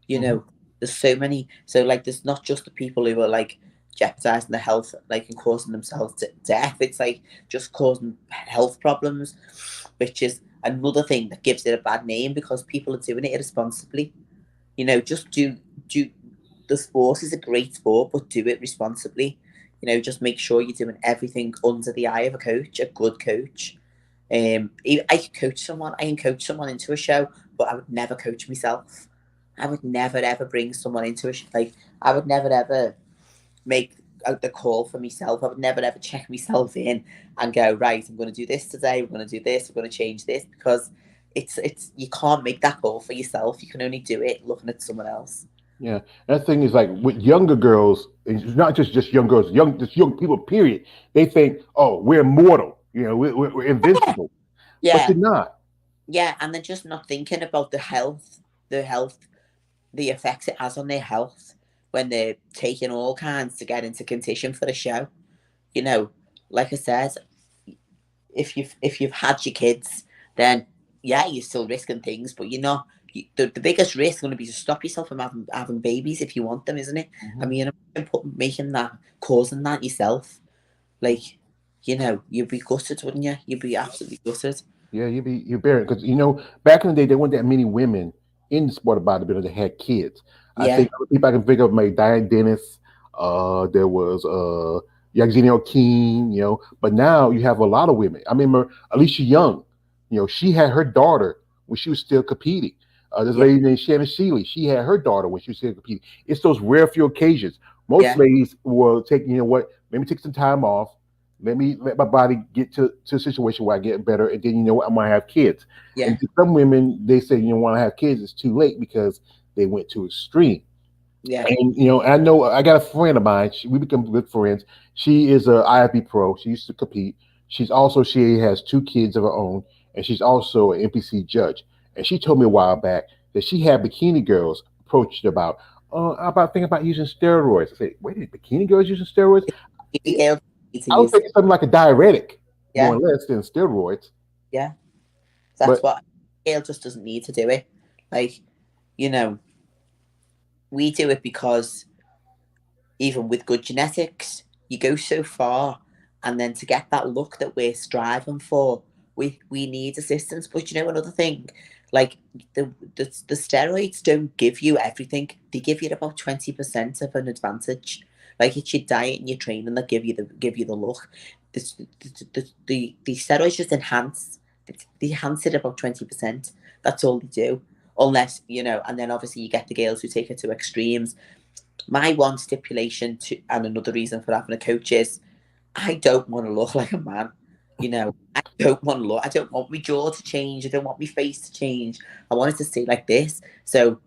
You Hmm. know, there's so many. So like, there's not just the people who are like jeopardizing their health, like, and causing themselves death. It's like just causing health problems, which is another thing that gives it a bad name because people are doing it irresponsibly. Just do the sport is a great sport, but do it responsibly. Just make sure you're doing everything under the eye of a coach, a good coach. I could coach someone. I can coach someone into a show, but I would never coach myself. I would never ever bring someone into like, I would never ever make the call for myself. I would never ever check myself in and go, right, I'm going to do this today. We're going to do this. We're going to change this because it's you can't make that call for yourself. You can only do it looking at someone else. Yeah, that thing is like with younger girls. It's not just young girls, just young people. Period. They think, oh, we're immortal. We're invincible, but Yeah, you're not. yeah, and they're just not thinking about the health, the effects it has on their health when they're taking all kinds to get into condition for the show. You know, like I said, if you've had your kids, then yeah, you're still risking things, but you're not. The biggest risk is going to be to stop yourself from having babies if you want them, isn't it? I Mhm. mean, making that, causing that yourself, like, you'd be gutted, wouldn't you? You'd be absolutely gutted. Yeah, you bear it because back in the day there weren't that many women in the sport of bodybuilding that had kids. I Yeah, think other people I can think of, maybe Diane Dennis. There was Yaxine Keene. But now you have a lot of women. I remember Alicia Young. She had her daughter when she was still competing. There's a yeah, lady named Shannon Shealy. She had her daughter when she was still competing. It's those rare few occasions. Most yeah, ladies will take, maybe take some time off. Let my body get to a situation where I get better, and then I'm gonna have kids. And yeah, to some women, they say want to have kids. It's too late because they went too extreme. yeah, And I know I got a friend of mine. We become good friends. She is a IFB pro. She used to compete. She has two kids of her own, and she's also an NPC judge. And she told me a while back that she had bikini girls approached about thinking about using steroids. I said, wait, bikini girls using steroids? you girls need to I was use. thinking something like a diuretic, more Yeah, or less, than steroids. yeah. That's But what Gail just doesn't need to do it. Like, you know, we do it because even with good genetics, you go so far, and then to get that look that we're striving for, we need assistance. But another thing, like, the steroids don't give you everything. They give you about 20% of an advantage. Like, it's your diet and your training that give you the look. The steroids just they enhance it about 20%. That's all they do. Unless, and then obviously you get the girls who take it to extremes. My one stipulation and another reason for having a coach is I don't want to look like a man. I don't want to look. I don't want my jaw to change. I don't want my face to change. I want it to stay like this. So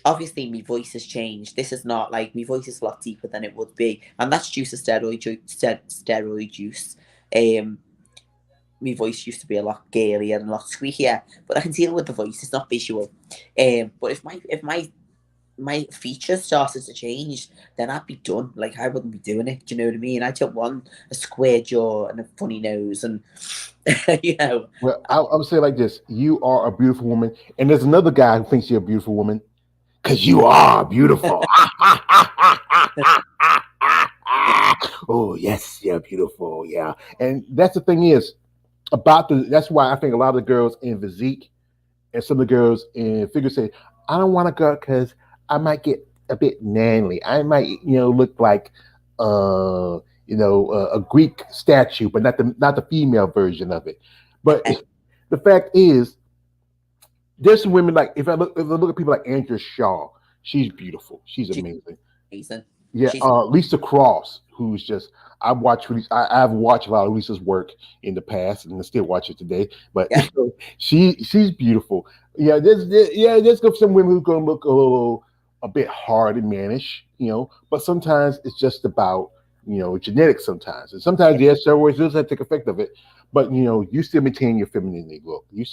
obviously, my voice has changed. This is not like, my voice is a lot deeper than it would be, and that's due to steroid use. Um, my voice used to be a lot garier and a lot squeakier, but I can deal with the voice. It's not visual. But if my my features started to change, then I'd be done. Like, I wouldn't be doing it. Do you know what I mean? I don't want a square jaw and a funny nose, and you know. Well, I would say it like this: you are a beautiful woman, and there's another guy who thinks you're a beautiful woman because you are beautiful. Oh yes, you're beautiful. Yeah, and that's the thing is about the. That's why I think a lot of the girls in physique and some of the girls in figure say, I don't want to go because I might get a bit manly. I might, look like, a Greek statue, but not the female version of it. But the fact is, there's some women like if I look at people like Andrea Shaw, she's beautiful. She's She's amazing. amazing. Yeah, She's Lisa Cross, who's just I've watched a lot of Lisa's work in the past, and I still watch it today. But yeah, she's beautiful. Yeah, there's some women who gonna look a bit hard and mannish, But sometimes it's just about genetics. Sometimes, and sometimes yeah, yes, steroids does have to take effect of it. But you still maintain your femininity look. You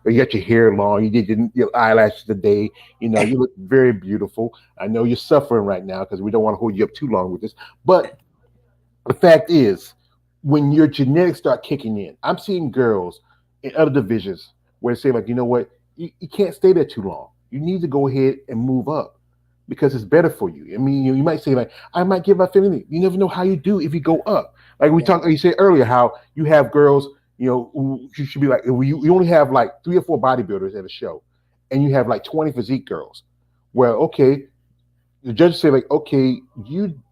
got your hair long. You did your eyelashes today. You look very beautiful. I know you're suffering right now because we don't want to hold you up too long with this. But the fact is, when your genetics start kicking in, I'm seeing girls in other divisions where they say, like, you know what, you can't stay there too long. You need to go ahead and move up because it's better for you. I mean, you might say, like, I might give up femininity. You never know how you do if you go up. Like we yeah, talked, like you said earlier, how you have girls, who you should be like, you only have like 3 or 4 bodybuilders at a show, and you have like 20 physique girls. Well, okay, the judges say like, okay,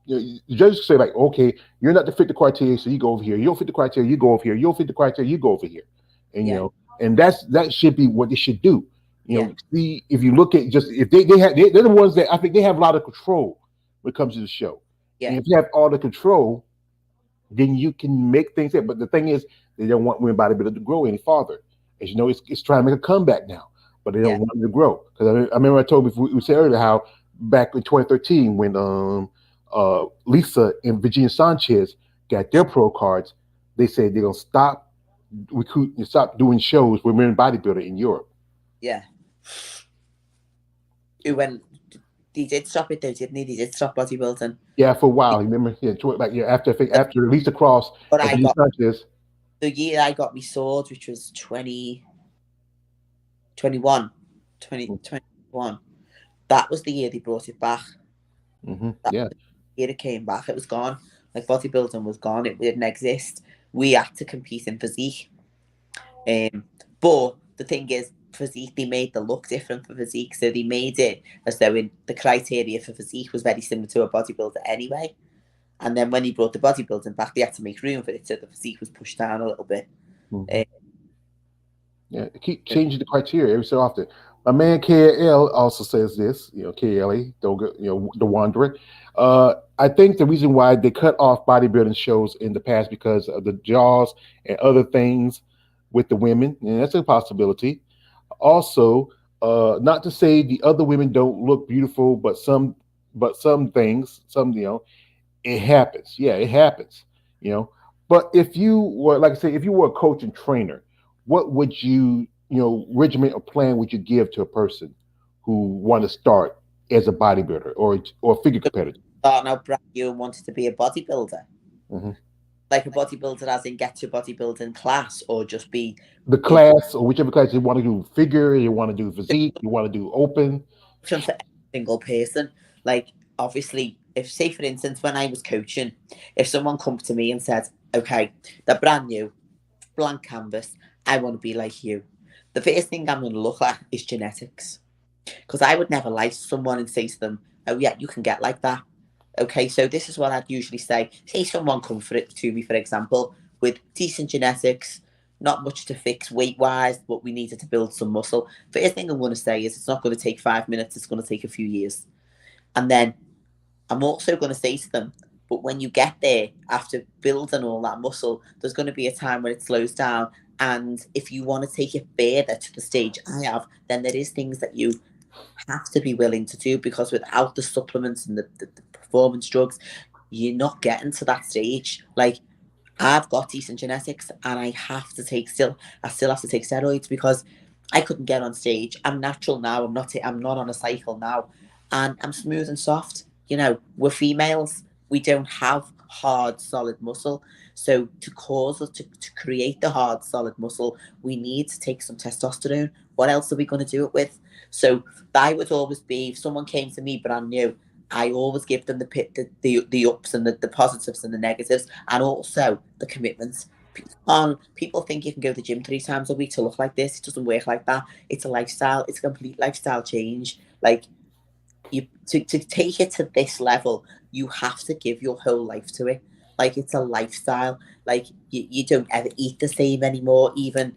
the judges say like, okay, you're not to fit the criteria, so you go over here. You don't fit the criteria, you go over here. You don't fit the criteria, you go over here. And yeah, and that should be what they should do. yeah, See if you look at just if they're the ones that I think they have a lot of control when it comes to the show. And yeah, if you have all the control, then you can make things happen. But the thing is, they don't want women bodybuilders to grow any farther. As you know, it's trying to make a comeback now, but they don't yeah, want it to grow. Because I remember I told before we said earlier how back in 2013 when Lisa and Virginia Sanchez got their pro cards, they said they're gonna stop recruiting, stop doing shows with women bodybuilder in Europe. yeah. Who went? They did stop it though, didn't they? They did stop bodybuilding. Yeah, for a while. Remember, yeah, like yeah, after I think But, after Lisa Cross but and I Virginia got Sanchez. the year I got me sword, which was 2021, 2021. That was the year they brought it back. That Yeah, was the year it came back. It was gone. Like, bodybuilding was gone. It didn't exist. We had to compete in physique. But the thing is, physique, they made the look different for physique. So they made it as though the criteria for physique was very similar to a bodybuilder anyway. And then when he brought the bodybuilding back, they had to make room for it. So the physique was pushed down a little bit. hmm Um, yeah. Keep changing the criteria every so often. My man KL also says this. KLA, don't go, the Wanderer. I think the reason why they cut off bodybuilding shows in the past because of the jaws and other things with the women, and that's a possibility. Also, not to say the other women don't look beautiful, but some things, it happens. Yeah, it happens. You know, but if you were, like I say, if you were a coach and trainer, what would regiment or plan would you give to a person who want to start as a bodybuilder or figure competitor? Starting out brand new and wanted to be a bodybuilder. Hmm. Like a bodybuilder as in get to bodybuilding class or just be The in class or whichever class you want to do, figure, you want to do physique, you want to do open. for every single person. Like, obviously, if, say for instance, when I was coaching, if someone come to me and said, okay, they're brand new, blank canvas, I want to be like you, the first thing I'm going to look at is genetics. Because I would never lie to someone and say to them, oh yeah, you can get like that. Okay, so this is what I'd usually say. Say someone come for it to me, for example, with decent genetics, not much to fix weight wise, but we needed to build some muscle. First thing I'm going to say is it's not going to take 5 minutes, it's going to take a few years. And then I'm also going to say to them, but when you get there, after building all that muscle, there's going to be a time where it slows down. And if you want to take it further to the stage I have, then there is things that you have to be willing to do because without the supplements and the performance drugs, you're not getting to that stage. Like, I've got decent genetics and I still have to take steroids because I couldn't get on stage. I'm natural now. I'm not on a cycle now. and I'm smooth and soft. You know, we're females. We don't have hard, solid muscle. So to cause us to create the hard, solid muscle, we need to take some testosterone. What else are we going to do it with? So I would always be, if someone came to me brand new, I always give them the ups and the positives and the negatives, and also the commitments. People think you can go to the gym 3 times a week to look like this. It doesn't work like that. It's a lifestyle. It's a complete lifestyle change. Like, you to take it to this level, you have to give your whole life to it. Like, it's a lifestyle. Like, you don't ever eat the same anymore. Even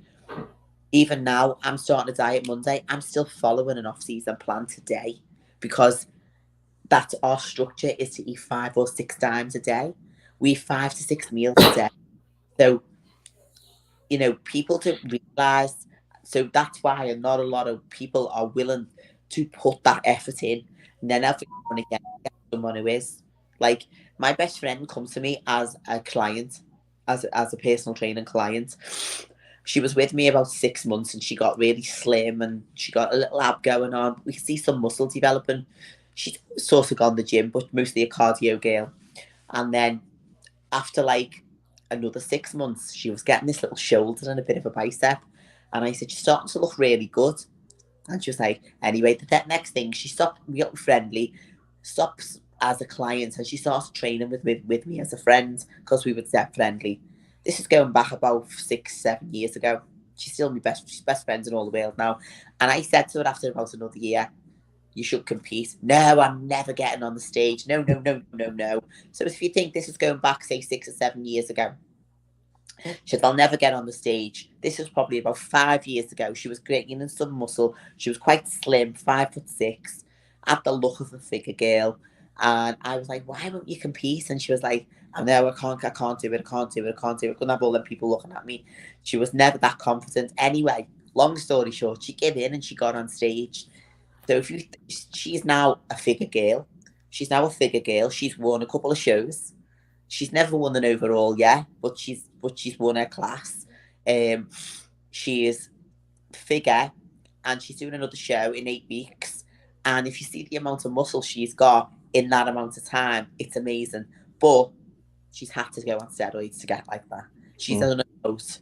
now, I'm starting a diet Monday. I'm still following an off-season plan today, because that's our structure, is to eat 5 or 6 times a day. We eat 5 to 6 meals a day. So, people don't realize. So that's why not a lot of people are willing to put that effort in. And then if you want to get someone who is, like, my best friend comes to me as a client, as a personal training client. She was with me about 6 months, and she got really slim, and she got a little ab going on. We can see some muscle developing. She's sort of gone to the gym, but mostly a cardio girl. And then after like another 6 months, she was getting this little shoulder and a bit of a bicep. And I said, "She's starting to look really good." And she was like, anyway, the next thing, she stopped getting friendly, stops as a client, and she started training with me as a friend, because we would get friendly. This is going back about 6, 7 years ago. She's best friends in all the world now. And I said to her after about another year, "You should compete." "No, I'm never getting on the stage." "No, no, no, no, no." So if you think this is going back, say, 6 or 7 years ago, she said, "I'll never get on the stage." This was probably about 5 years ago. She was gaining some muscle. She was quite slim, 5'6", had the look of a figure girl. And I was like, "Why won't you compete?" And she was like, "I know, I can't do it, I can't do it, I can't do it." I couldn't have all them people looking at me. She was never that confident. Anyway, long story short, she gave in and she got on stage. So she's now a figure girl. She's won a couple of shows. She's never won an overall yet, but she's won her class. Um, she is figure, and she's doing another show in 8 weeks. And if you see the amount of muscle she's got in that amount of time, it's amazing. But she's had to go on steroids to get like that. She's Mm-hmm. on a dose.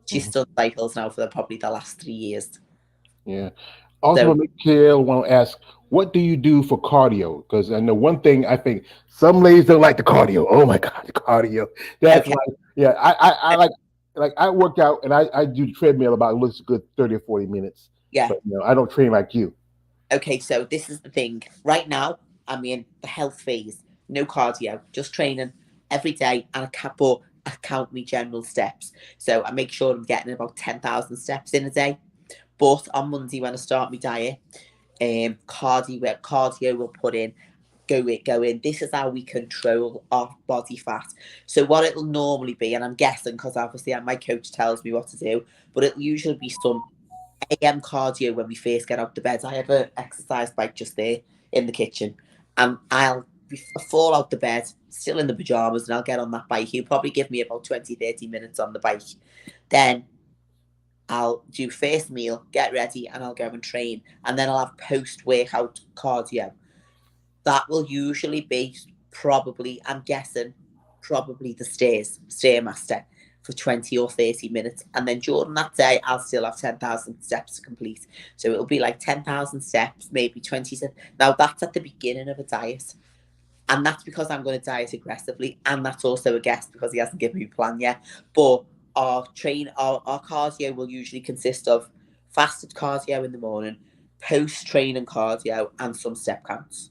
She's done cycles now for probably the last 3 years. Yeah. Also, So, Mikhail, want to ask, what do you do for cardio? Because I know one thing. I think some ladies don't like the cardio. Oh my God, the cardio. That's okay, like, yeah. I like I work out and I do treadmill about looks good 30 or 40 minutes. yeah. But I don't train like you. Okay, so this is the thing. Right now, I'm in the health phase. No cardio, just training every day, and I count me general steps. So I make sure I'm getting about 10,000 steps in a day. But on Monday, when I start my diet, cardio will put in, go in. This is how we control our body fat. So what it'll normally be, and I'm guessing because obviously my coach tells me what to do, but it'll usually be some AM cardio when we first get out the bed. I have an exercise bike just there in the kitchen, and fall out the bed, still in the pajamas, and I'll get on that bike. He'll probably give me about 20, 30 minutes on the bike. Then I'll do first meal, get ready, and I'll go and train. And then I'll have post workout cardio. That will usually be probably, I'm guessing, probably the Stairmaster for 20 or 30 minutes. And then during that day, I'll still have 10,000 steps to complete. So it'll be like 10,000 steps, maybe 20. Now, that's at the beginning of a diet. And that's because I'm going to diet aggressively. And that's also a guess because he hasn't given me a plan yet. But our cardio will usually consist of fasted cardio in the morning, post training cardio, and some step counts.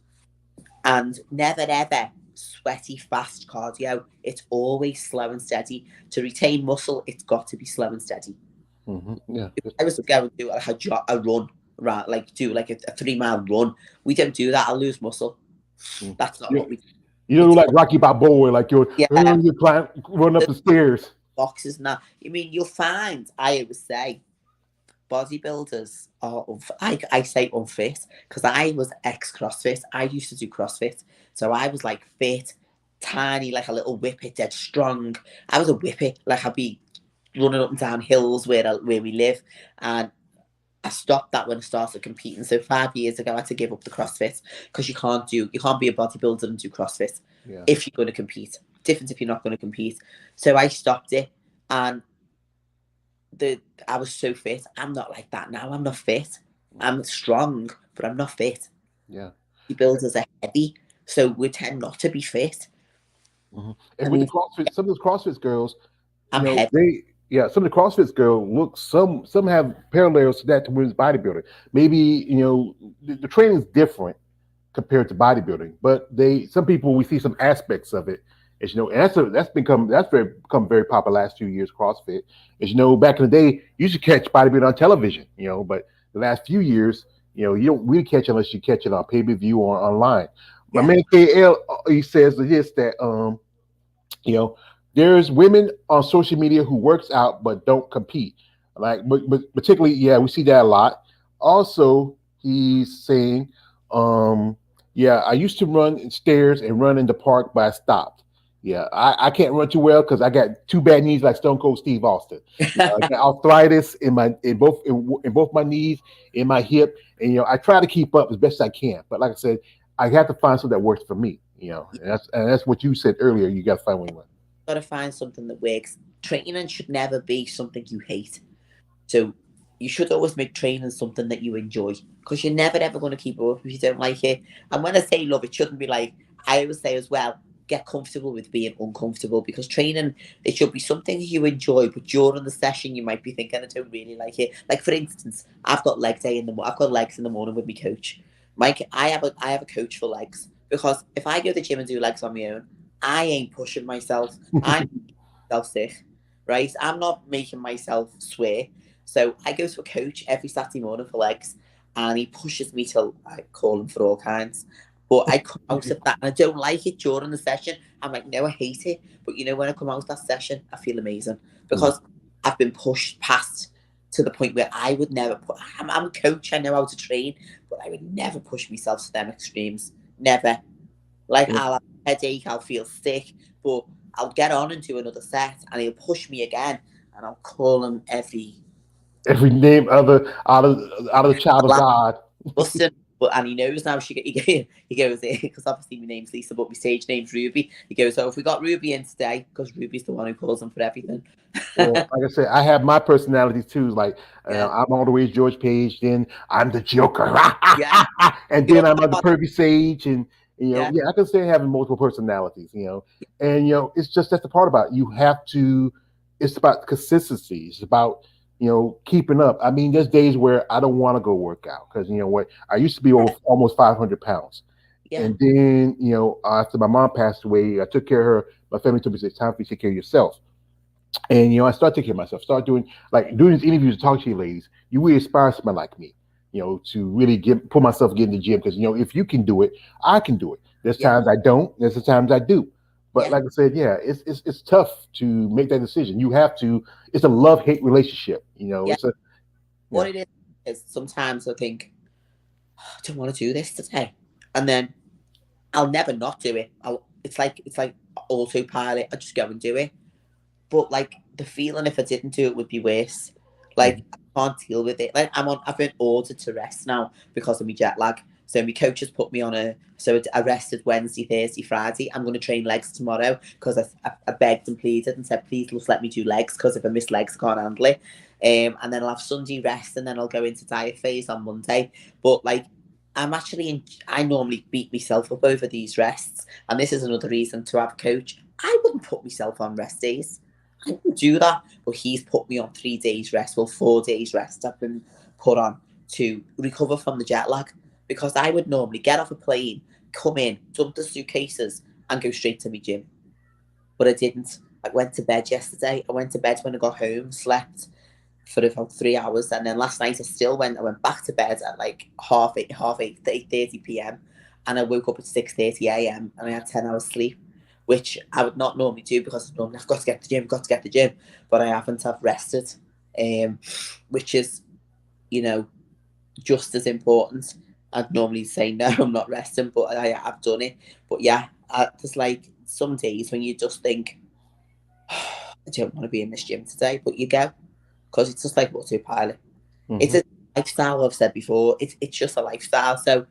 And never ever sweaty fast cardio. It's always slow and steady. To retain muscle, it's got to be slow and steady. Yeah. If I was to go and do a run, right, like do like a 3 mile run, we don't do that. I'll lose muscle. Mm. That's not You, what we do. you don't It's like Rocky Balboa, like yeah, you climb, run up the the stairs. boxes now. I mean, you'll find, I always say, bodybuilders are I say unfit because I was ex CrossFit. I used to do CrossFit, so I was like fit, tiny, like a little whippet, dead strong. I was a whippet, like I'd be running up and down hills where we live, and I stopped that when I started competing. So 5 years ago, I had to give up the CrossFit because you can't be a bodybuilder and do CrossFit Yeah. if you're going to compete. Different if you're not going to compete. So I stopped it, and I was so fit. I'm not like that now. I'm not fit. I'm strong, but I'm not fit. Yeah. Bodybuilders are heavy, so we tend not to be fit. And I with the mean, CrossFit, some of those CrossFit girls, I'm heavy. some of the CrossFit girls look, some have parallels to that to women's bodybuilding. Maybe the training is different compared to bodybuilding, but some people, we see some aspects of it. As you know, and become very popular last few years. CrossFit, as you know, back in the day, you used to catch bodybuilding on television. But the last few years, you don't really catch it unless you catch it on pay per view or online. My Yeah. man KL, he says this, that you know, there's women on social media who works out but don't compete. But particularly, yeah, we see that a lot. Also, he's saying, yeah, I used to run stairs and run in the park, but I stopped. Yeah, I can't run too well because I got two bad knees like Stone Cold Steve Austin. I got arthritis in both my knees, in my hip, and I try to keep up as best I can. But like I said, I have to find something that works for me. And that's what you said earlier. You got to find one. Got to find something that works. Training should never be something you hate. So you should always make training something that you enjoy, because you're never ever going to keep up if you don't like it. And when I say love, it shouldn't be like, I always say as well, get comfortable with being uncomfortable, because training, it should be something you enjoy, but during the session you might be thinking, I don't really like it. Like for instance, I've got I've got legs in the morning with my coach. Mike, I have a coach for legs, because if I go to the gym and do legs on my own, I ain't pushing myself. I'm myself sick, right? I'm not making myself swear. So I go to a coach every Saturday morning for legs, and he pushes me till I call him for all kinds. But I come out of that and I don't like it during the session. I'm like, no, I hate it. But when I come out of that session, I feel amazing, because I've been pushed past to the point where I would never put. I'm a coach. I know how to train, but I would never push myself to them extremes. Never. Like I'll have a headache, I'll feel sick, but I'll get on and do another set, and he'll push me again, and I'll call him Every name out of the child of God. Busting. But and he knows now. He goes because obviously my name's Lisa, but my stage name's Ruby. He goes, "Oh, if we got Ruby in today, because Ruby's the one who calls him for everything." Well, like I said, I have my personality too. Like Yeah, I'm always George Page, then I'm the Joker, yeah, and you're then I'm that the one. perfect Sage, and Yeah, yeah, I can say having multiple personalities. And it's just that's the part about it. You have to. It's about consistency. It's about keeping up. I mean, there's days where I don't want to go work out because what I used to be over almost 500 pounds, yeah, and then after my mom passed away, I took care of her. My family told me, "It's time for you to take care of yourself." And I started taking care of myself, start doing these interviews and talking to you ladies. You really inspire somebody like me, to really put myself get in the gym because if you can do it, I can do it. There's yeah, times I don't. There's the times I do. But yeah, like I said, yeah, it's tough to make that decision. You have to. It's a love hate relationship. yeah. It's a What yeah. it is sometimes I think, oh, I don't want to do this today, and then I'll never not do it. It's like autopilot. I just go and do it. But like the feeling if I didn't do it would be worse. Like Mhm. I can't deal with it. Like I've been ordered to rest now because of my jet lag. So my coach has put me on I rested Wednesday, Thursday, Friday. I'm going to train legs tomorrow because I begged and pleaded and said, please just let me do legs, because if I miss legs, I can't handle it. And then I'll have Sunday rest, and then I'll go into diet phase on Monday. But like I normally beat myself up over these rests, and this is another reason to have a coach. I wouldn't put myself on rest days. I can do that, but he's put me on 3 days rest, well, 4 days rest I've been put on to recover from the jet lag, because I would normally get off a plane, come in, dump the suitcases, and go straight to my gym. But I didn't. I went to bed yesterday. I went to bed when I got home, slept for about 3 hours, and then last night I went back to bed at like half eight, 8:30 p.m. and I woke up at 6:30 a.m. and I had 10 hours sleep, which I would not normally do, because normally I've got to get to the gym, got to get to the gym, but I haven't. I've rested, um, which is you know just as important. I'd normally say no, I'm not resting, but I've done it. But yeah, there's like some days when you just think, I don't want to be in this gym today, but you go, because it's just like autopilot. It's Mhm. a lifestyle. I've said before, it's just a lifestyle. So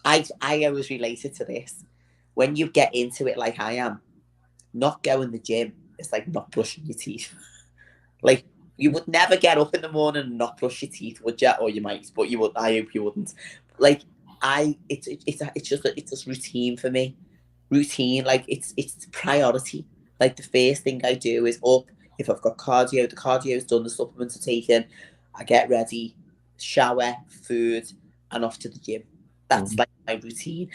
I always relate it to this. When you get into it like I am, not going to the gym is like not brushing your teeth. Like you would never get up in the morning and not brush your teeth, would you? Or you might, but you would. I hope you wouldn't. Like it's just routine for me. Routine, like it's priority. Like the first thing I do is up. If I've got cardio, the cardio's done, the supplements are taken. I get ready, shower, food, and off to the gym. That's Mhm. like my routine.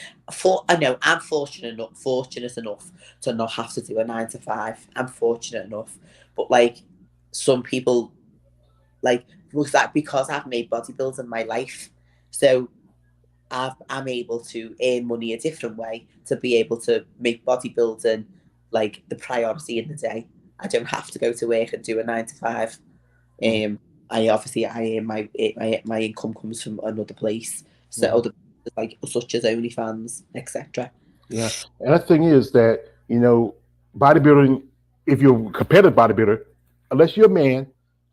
I know I'm fortunate enough to not have to do a 9 to 5. I'm fortunate enough, but like some people, like was that because I've made bodybuilding my life, so I'm able to earn money a different way to be able to make bodybuilding like the priority in the day. I don't have to go to work and do a 9 to 5. Mhm. I earn my income comes from another place. So Mhm. other like such as OnlyFans, etc. Yeah, and the thing is that bodybuilding. If you're a competitive bodybuilder, unless you're a man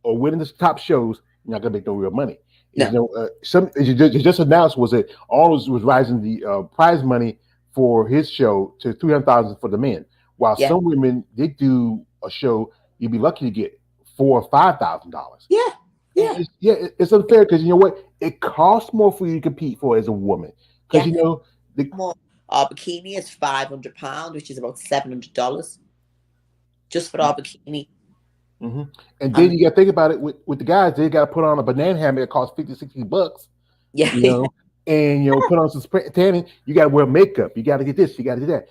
or winning the top shows, you're not gonna make no real money. Is No, some it just announced was that Arnold was rising the prize money for his show to 300,000 for the men, while yeah, some women they do a show you'd be lucky to get $4,000 or $5,000. yeah, yeah. It's unfair because you know what? It costs more for you to compete for as a woman because Yeah, the more. Our bikini is £500, which is about $700 just for our bikini. hmm And then And you got to think about it with the guys. They got to put on a banana hammock that costs 50, $60, yeah, you know, and put on some spray tanning. You got to wear makeup. You got to get this. You got to do that.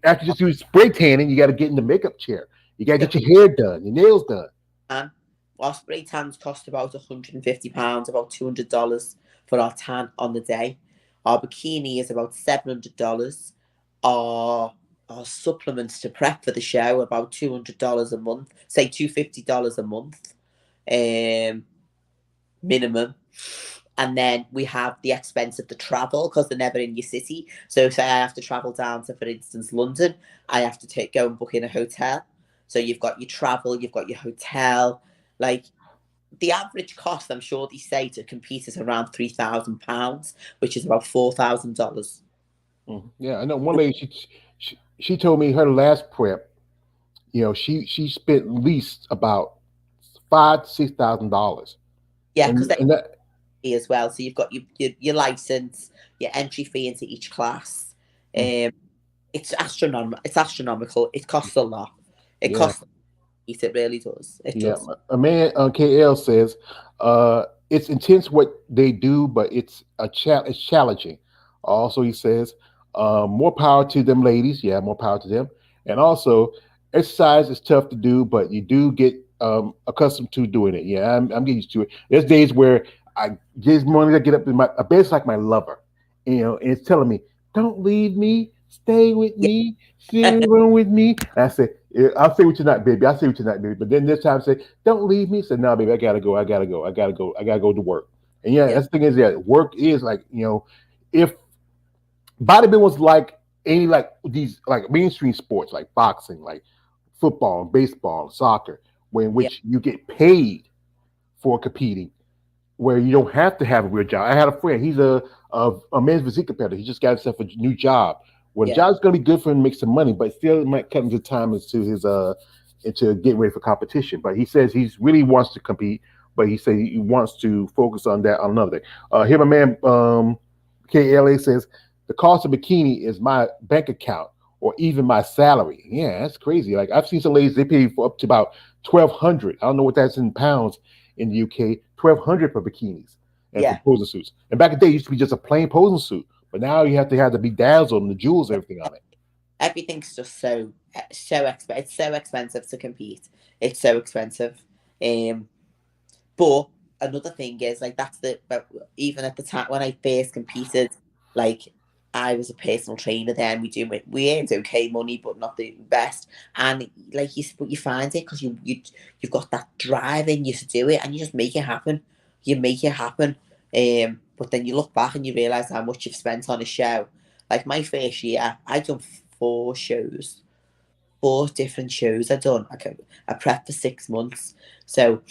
After just do spray tanning, you got to get in the makeup chair. You got to the get your hair done, your nails done. tan. Our spray tans cost about £150, about $200 for our tan on the day. Our bikini is about $700. Our our supplements to prep for the show about $200 a month, say $250 a month, minimum. And then we have the expense of the travel because they're never in your city. So say I have to travel down to, for instance, London, I have to go and book in a hotel. So you've got your travel, you've got your hotel. Like the average cost, I'm sure they say to compete is around £3,000, which is about $4,000. Yeah, I know one lady. She told me her last prep. She spent at least about $5,000 to $6,000, Yeah, because and that as well. So you've got your license, your entry fee into each class. mm, Um, it's astronomical. It's astronomical. It costs a lot. It yeah. costs. It really does. It Yeah, does. a man on KL says it's intense what they do, but it's challenging. Also, he says more power to them ladies. Yeah, more power to them. And also, exercise is tough to do, but you do get accustomed to doing it. Yeah, I'm getting used to it. There's days where this morning I get up in my bed's like my lover, and it's telling me, "Don't leave me, stay with Yeah, me, sit in the room with me." And I said, yeah, I'll stay with you tonight, baby. I'll stay with you tonight, baby. But then this time, I say, don't leave me. I said, no, baby, I gotta go. I gotta go. I gotta go. I gotta go to work. And yeah, yeah, that's the thing is that work is like if bodybuilding was like any like these like mainstream sports like boxing, like football, baseball, soccer, where in yeah, which you get paid for competing where you don't have to have a real job. I had a friend. He's a men's physique competitor. He just got himself a new job. Well, the yeah, job's going to be good for him to make some money, but still it might cut into time into getting ready for competition. But he says he really wants to compete, but he said he wants to focus on that on another day. Here, my man KLA says the cost of bikini is my bank account or even my salary. Yeah, that's crazy. Like I've seen some ladies they pay for up to about 1,200. I don't know what that's in pounds in the UK, 1,200 for bikinis and for yeah. posing suits. And back in the day, it used to be just a plain posing suit, but now you have to have the bedazzled and the jewels and everything on it. Everything's just so expensive. It's so expensive to compete. It's so expensive. Um, But another thing is like but even at the time when I first competed, like I was a personal trainer then. We earned okay money, but not the best. And like but you find it because you've got that drive in you to do it, and you just make it happen. You make it happen. But then you look back and you realize how much you've spent on a show. Like my first year, I done 4 shows. 4 different shows I done. I prepped for 6 months. So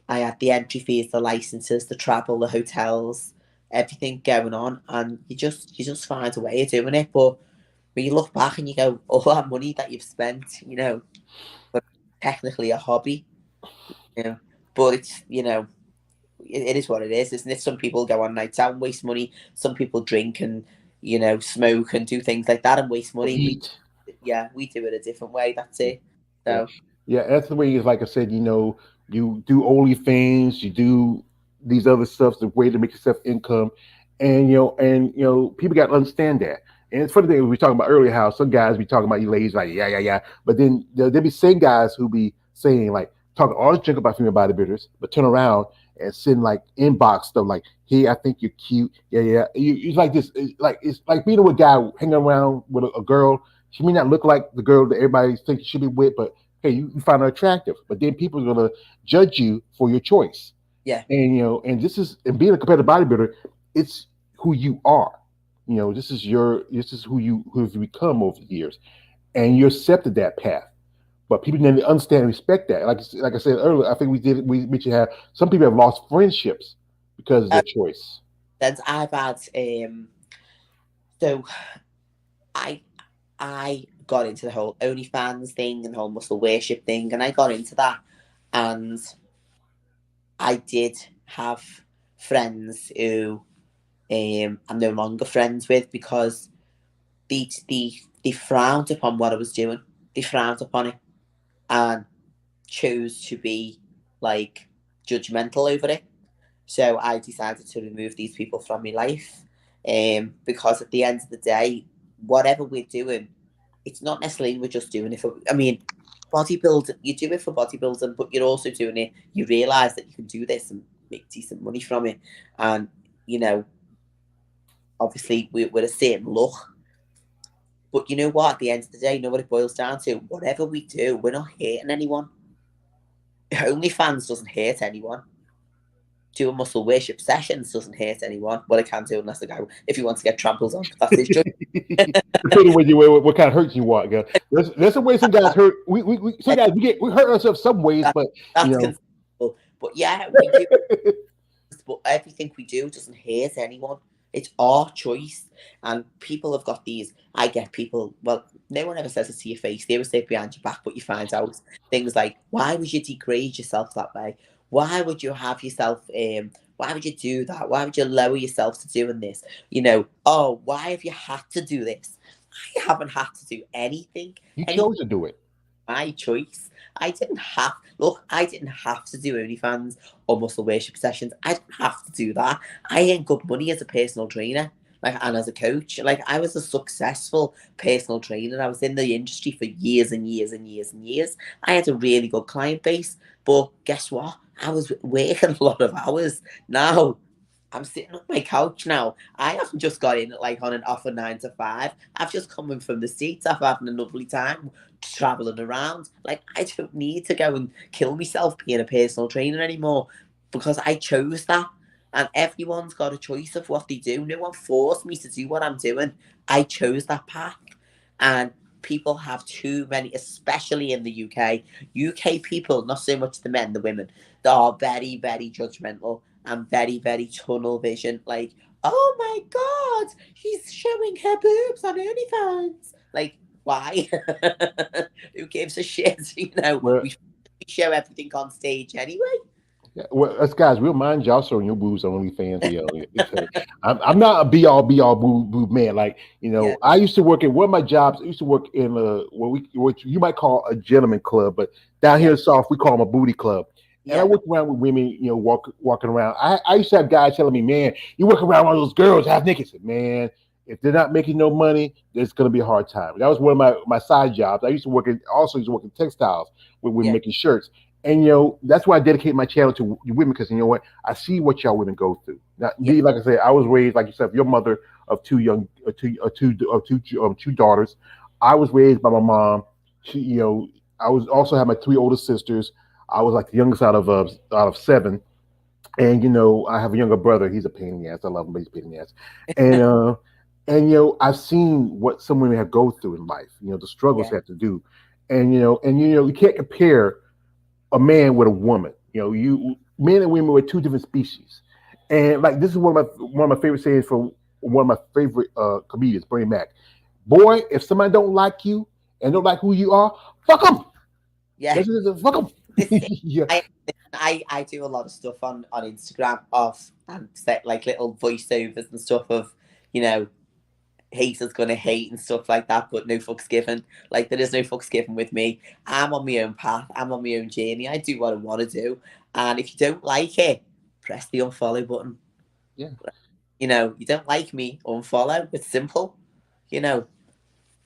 I had the entry fees, the licenses, the travel, the hotels, everything going on, and you just find a way of doing it. But when you look back and you go, all that money that you've spent, but technically a hobby, you know, but it's it is what it is, isn't it? Some people go on nights out and waste money. Some people drink and smoke and do things like that and waste Or money. eat. We do it a different way. That's Yeah. it. Yeah, So yeah, that's the way. Is like I said, you do OnlyFans, you do these other stuff, the way to make yourself income, and people got to understand that. And it's funny thing we were talking about earlier, how some guys be talking about you ladies like yeah, yeah, yeah, but then there be same guys who be saying like talking all this junk about female bodybuilders, but turn around and send like inbox stuff like, hey, I think you're cute, yeah, yeah. It's like this, it's like being with a guy hanging around with a girl. She may not look like the girl that everybody thinks you should be with, but hey, you find her attractive. But then people are gonna judge you for your choice. yeah, And and being a competitive bodybuilder, it's who you are. This is who you become over the years, and you accepted that path. But people need to understand and respect that. Like I said earlier, I think we mentioned have some people have lost friendships because of uh, their choice. then I've had so I I got into the whole OnlyFans thing and the whole muscle worship thing, and I got into that, and I did have friends who I'm no longer friends with because they frowned upon what I was doing. They frowned upon it and chose to be like judgmental over it. So I decided to remove these people from my life. Because at the end of the day, whatever we're doing, it's not necessarily we're just doing it for. I mean, bodybuilding, you do it for bodybuilding, but you're also doing it. You realize that you can do this and make decent money from it, and you know, obviously we're a certain look. But you know what? At the end of the day, you know what it boils down to? Whatever we do, we're not hurting anyone. OnlyFans doesn't hurt anyone. Doing muscle worship sessions doesn't hurt anyone. Well, it can do unless the guy, if he wants to get trampled on, that's his choice. Depending what kind of hurt you want, girl. There's some ways some guys hurt. Some guys we hurt ourselves some ways, That, but you that's know. considerable. But yeah, we do. But everything we do doesn't hurt anyone. It's our choice. And people have got these. I get people, well, no one ever says it to your face. They always say it behind your back, but you find out things like, why would you degrade yourself that way? Why would you have yourself, why would you do that? Why would you lower yourself to doing this? Oh, why have you had to do this? I haven't had to do anything. You Any chose to do it. my choice. I didn't have to do OnlyFans or muscle worship sessions. I didn't have to do that. I earned good money as a personal trainer, like and as a coach. Like I was a successful personal trainer. I was in the industry for years and years and years and years. I had a really good client base, but guess what? I was working a lot of hours. Now I'm sitting on my couch now. I haven't just got in like on and off a 9 to 5. I've just come in from the States after having a lovely time traveling around. Like I don't need to go and kill myself being a personal trainer anymore because I chose that. And everyone's got a choice of what they do. No one forced me to do what I'm doing. I chose that path. And people have too many, especially in the UK. UK people, not so much the men, the women, they are very, very judgmental and very, very tunnel vision. Like, oh my God, she's showing her boobs on OnlyFans. Like, why? Who gives a shit? Well, We show everything on stage anyway. yeah, well, us guys, we'll mind y'all showing your boobs on OnlyFans. Okay. I'm not a be all boob man. Like Yeah, I used to work in one of my jobs. I used to work in what you might call a gentleman club, but down here yeah, in South we call them a booty club. And I yeah, worked around with women, walking around. I used to have guys telling me, "Man, you work around one of those girls half naked." I said, "Man, if they're not making no money, it's going to be a hard time." That was one of my side jobs. I used to work in textiles with women yeah, making shirts. And that's why I dedicate my channel to women because you know what I see what y'all women go through. Now, yeah, me, like I said, I was raised like yourself. Your mother of two daughters. I was raised by my mom. She, I was also had my three older sisters. I was like the youngest out of seven, and I have a younger brother. He's a pain in the ass. I love him, but he's a pain in the ass. And I've seen what some women have go through in life. The struggles yeah, they have to do, and you can't compare a man with a woman. You men and women were two different species. And like this is one of my favorite sayings from one of my favorite comedians, Bernie Mac. Boy, if somebody don't like you and don't like who you are, fuck them. Yeah. That's it, fuck them. Listen, Yeah. I do a lot of stuff on Instagram of and set like little voiceovers and stuff of you know haters gonna hate and stuff like that, but no fucks given. Like there is no fucks given with me. I'm on my own path. I'm on my own journey. I do what I want to do, and if you don't like it, press the unfollow button. Yeah. You don't like me, unfollow. It's simple. You know,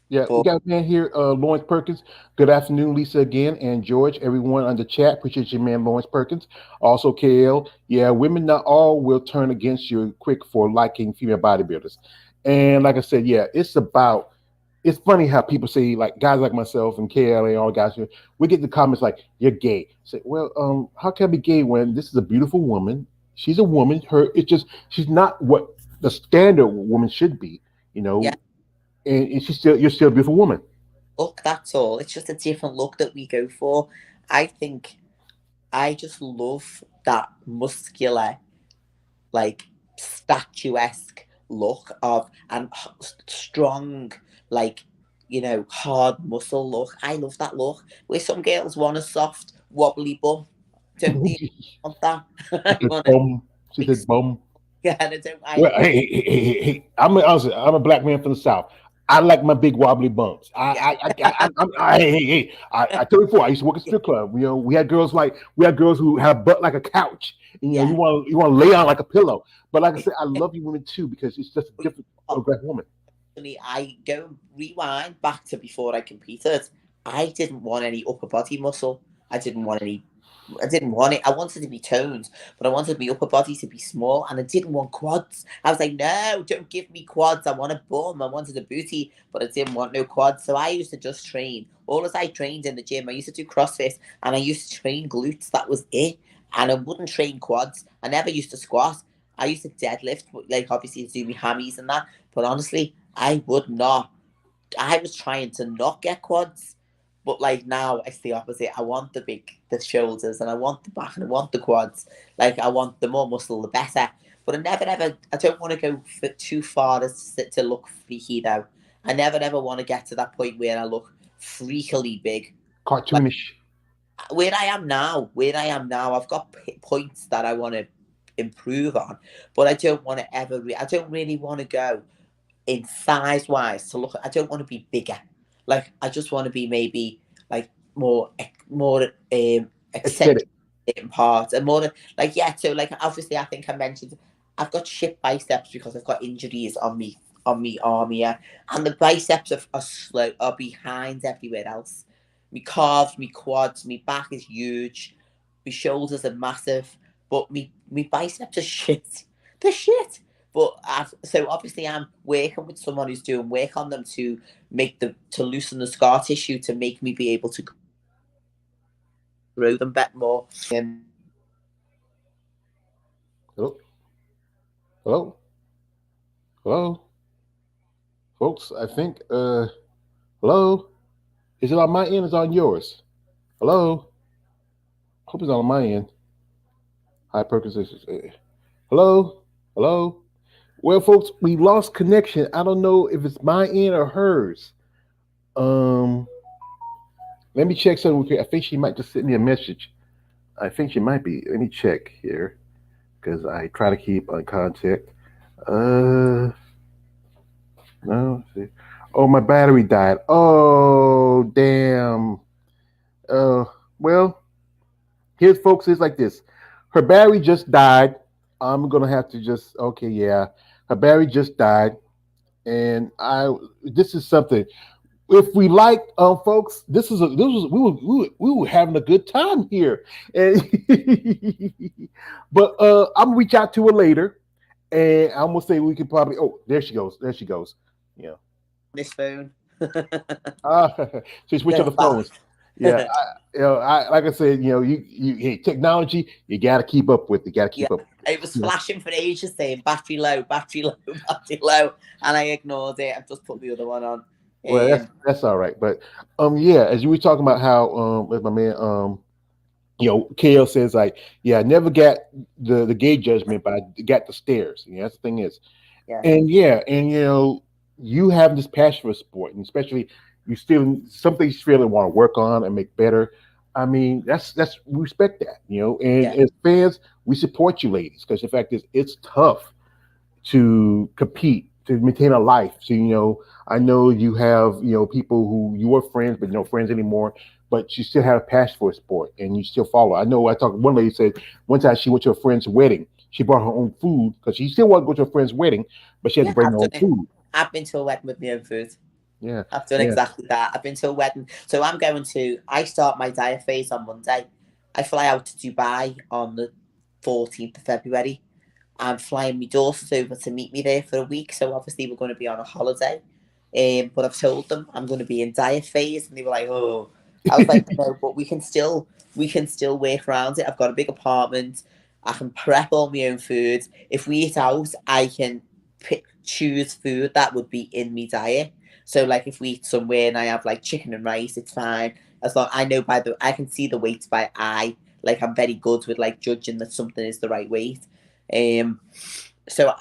Yeah, we but got a man here, Lawrence Perkins. Good afternoon, Lisa again, and George, everyone on the chat. Appreciate your man, Lawrence Perkins. Also, KL. Yeah, women not all will turn against you quick for liking female bodybuilders. And like I said, yeah, it's funny how people say, like guys like myself and KL and all guys here, we get the comments like, you're gay. Say, well, how can I be gay when this is a beautiful woman? She's a woman. It's just, she's not what the standard woman should be, you yeah, know, and you're still a beautiful woman. look, that's all. It's just a different look that we go for. I think I just love that muscular, like statuesque look of and strong, like hard muscle look. I love that look. Where some girls want a soft, wobbly bum. Don't you want that? She I said want a bum. She big. said bum. Yeah, and I don't. I Well, hey. I'm a black man from the South. I like my big wobbly bumps. yeah Hey. I told you before. I used to work at a yeah strip club. We had girls who had a butt like a couch. And, yeah. you want to lay on like a pillow. But like I said, I love you women too because it's just a different black woman. Actually, I go rewind back to before I competed. I didn't want any upper body muscle. I didn't want any. I didn't want it. I wanted to be toned, but I wanted my upper body to be small, and I didn't want quads. I was like, no, don't give me quads. I want a bum. I wanted a booty, but I didn't want no quads. So I used to just train. All as I trained in the gym, I used to do CrossFit, and I used to train glutes. That was it. And I wouldn't train quads. I never used to squat. I used to deadlift, like obviously do my hammies and that. But honestly, I would not. I was trying to not get quads, but like now it's the opposite. I want the shoulders, and I want the back, and I want the quads. Like I want the more muscle, the better. But I never ever. I don't want to go too far as to look freaky though. I never ever want to get to that point where I look freakily big. Like Cartoonish. where I am now, I've got points that I want to improve on, but I don't want to ever. I don't really want to go in size wise to look. I don't want to be bigger. Like I just want to be maybe like more eccentric Aesthetic. in parts and more like yeah. So like obviously I think I mentioned I've got shit biceps because I've got injuries on me arm here, and the biceps are slow are behind everywhere else. Me calves, me quads, me back is huge, my shoulders are massive, but me biceps are shit. They're shit. But so obviously I'm working with someone who's doing work on them to loosen the scar tissue to make me be able to grow them better more. Hello? Hello? Hello? Folks, I think, hello? Is it on my end or is it on yours? Hello? Hope it's on my end. Hi, Perkins. Hello? Hello? Well, folks, we lost connection. I don't know if it's my end or hers. Um, Let me check something real quick. I think she might just send me a message. I think she might be. Let me check here because I try to keep on contact. Uh, no. See. Oh, my battery died. Oh, damn. Well, here's folks. It's like this. Her battery just died. I'm gonna have to just okay, yeah. Her battery just died, and I. This is something. If we like, folks, this was we were having a good time here, and but I'm gonna reach out to her later, and I'm gonna say we can probably. Oh, there she goes. There she goes. Yeah. This phone. Ah, she switch on They're the phones. fast. Yeah, I like I said, hey, technology, you got to keep up with. You got to Yeah, keep up. it was You know, flashing for ages saying battery low, battery low, battery low, and I ignored it. I've just put the other one on. Well, that's all right. But yeah, as you were talking about how with my man KL says like, yeah, I never got the gay judgment, but I got the stares. That's the thing is. Yeah, And yeah, and you have this passion for sport, and especially you still something you really want to work on and make better. I mean, that's we respect that, and yeah, as fans, we support you ladies because the fact is it's tough to compete, to maintain a life. So, I know you have, people who you were friends, but friends anymore, but you still have a passion for a sport and you still follow. I know I talked, one lady said one time she went to a friend's wedding. She brought her own food because she still wanted to go to a friend's wedding, but she had to yeah. bring her I've done own it. food. I've been to a wedding with my own food. Yeah. I've done Yeah. exactly that. I've been to a wedding. So I start my diet phase on Monday. I fly out to Dubai on the 14th of February. I'm flying my daughters over to meet me there for a week. So obviously we're going to be on a holiday. But I've told them I'm going to be in diet phase, and they were like, "Oh," I was like, "No, but we can still work around it. I've got a big apartment. I can prep all my own food. If we eat out, I can choose food that would be in my diet. So like if we eat somewhere and I have like chicken and rice, it's fine. As long I know I can see the weight by eye. Like I'm very good with like judging that something is the right weight. Um, so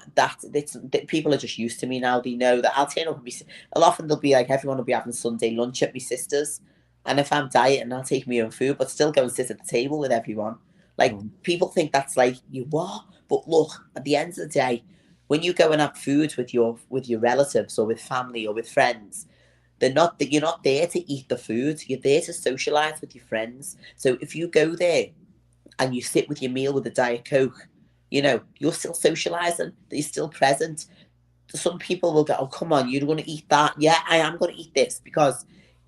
people are just used to me now. They know that I'll turn up and be. Often they'll be like, everyone will be having Sunday lunch at my sister's, and if I'm dieting, I'll take my own food, but still go and sit at the table with everyone. Like Mhm. people think that's like you what, but look, at the end of the day, when you go and have food with your relatives or with family or with friends, you're not there to eat the food. You're there to socialize with your friends. So if you go there and you sit with your meal with a Diet Coke, you're still socializing, you're still present. Some people will go, oh, come on, you're going to eat that. Yeah, I am going to eat this because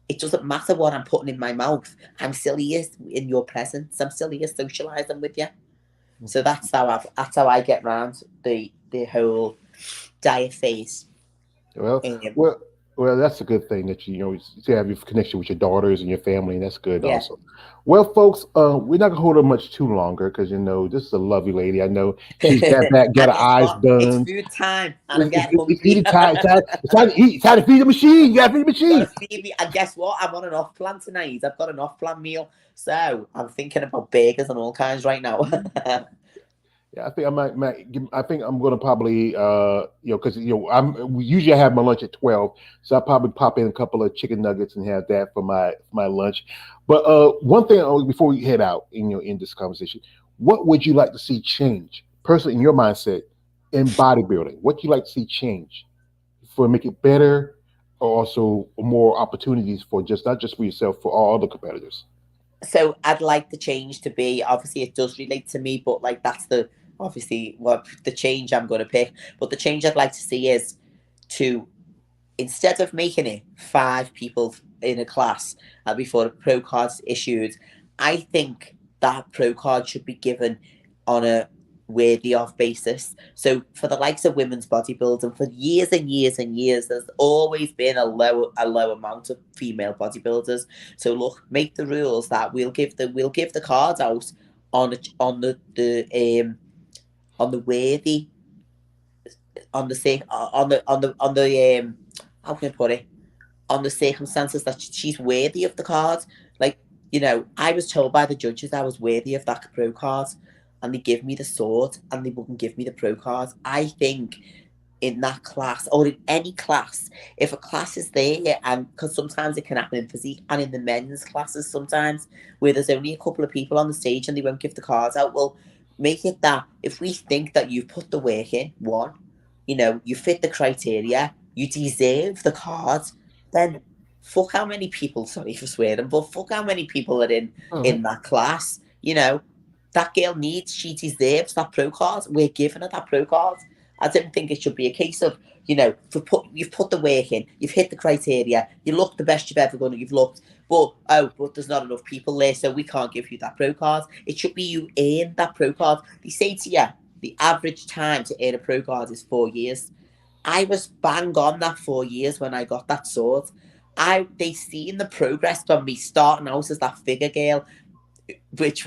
it doesn't matter what I'm putting in my mouth. I'm still here in your presence. I'm still here socializing with you. So that's how I get around the whole diet phase. Well, Um, well, well. That's a good thing that you have your connection with your daughters and your family, and that's good yeah. also. Well, folks, we're not gonna hold her much too longer because this is a lovely lady. I know she's got And her guess eyes what? It's done. food time, and I'm It's, getting it's, it's hungry. eating time. It's time to eat. It's time to feed the machine. You gotta feed the Gotta machine. feed me. And guess what? I'm on an off plan tonight. I've got an off plan meal. So I'm thinking about burgers and all kinds right now. Yeah, I think I think I'm gonna probably because we usually have my lunch at 12, so I'll probably pop in a couple of chicken nuggets and have that for my lunch. But one thing before we head out in this conversation, what would you like to see change personally in your mindset in bodybuilding? What you like to see change for make it better, or also more opportunities for just not just for yourself, for all other competitors? So I'd like the change to be, obviously it does relate to me, but like that's the obviously what the change I'm going to pick. But the change I'd like to see is to, instead of making it 5 people in a class before the pro card's issued, I think that pro card should be given on a worthy of basis. So for the likes of women's bodybuilding, for years and years and years, there's always been a low amount of female bodybuilders. So look, make the rules that we'll give the cards out on the worthy, on the say on the how can I put it, on the circumstances that she's worthy of the card. Like, I was told by the judges I was worthy of that pro card, and they give me the sword and they wouldn't give me the pro card. I think in that class or in any class, if a class is there, and because sometimes it can happen in physique and in the men's classes sometimes, where there's only a couple of people on the stage and they won't give the cards out, well, make it that if we think that you've put the work in, one, you fit the criteria, you deserve the card, then fuck how many people, sorry for swearing, but fuck how many people are in All right. in that class. That girl she deserves that pro card. We're giving her that pro card. I don't think it should be a case of, you've put the work in, you've hit the criteria, you look the best you've ever done, you've looked, but there's not enough people there, so we can't give you that pro card. It should be you earn that pro card. They say to you, the average time to earn a pro card is 4 years. I was bang on that 4 years when I got that sword. They seen the progress from me starting out as that figure girl, which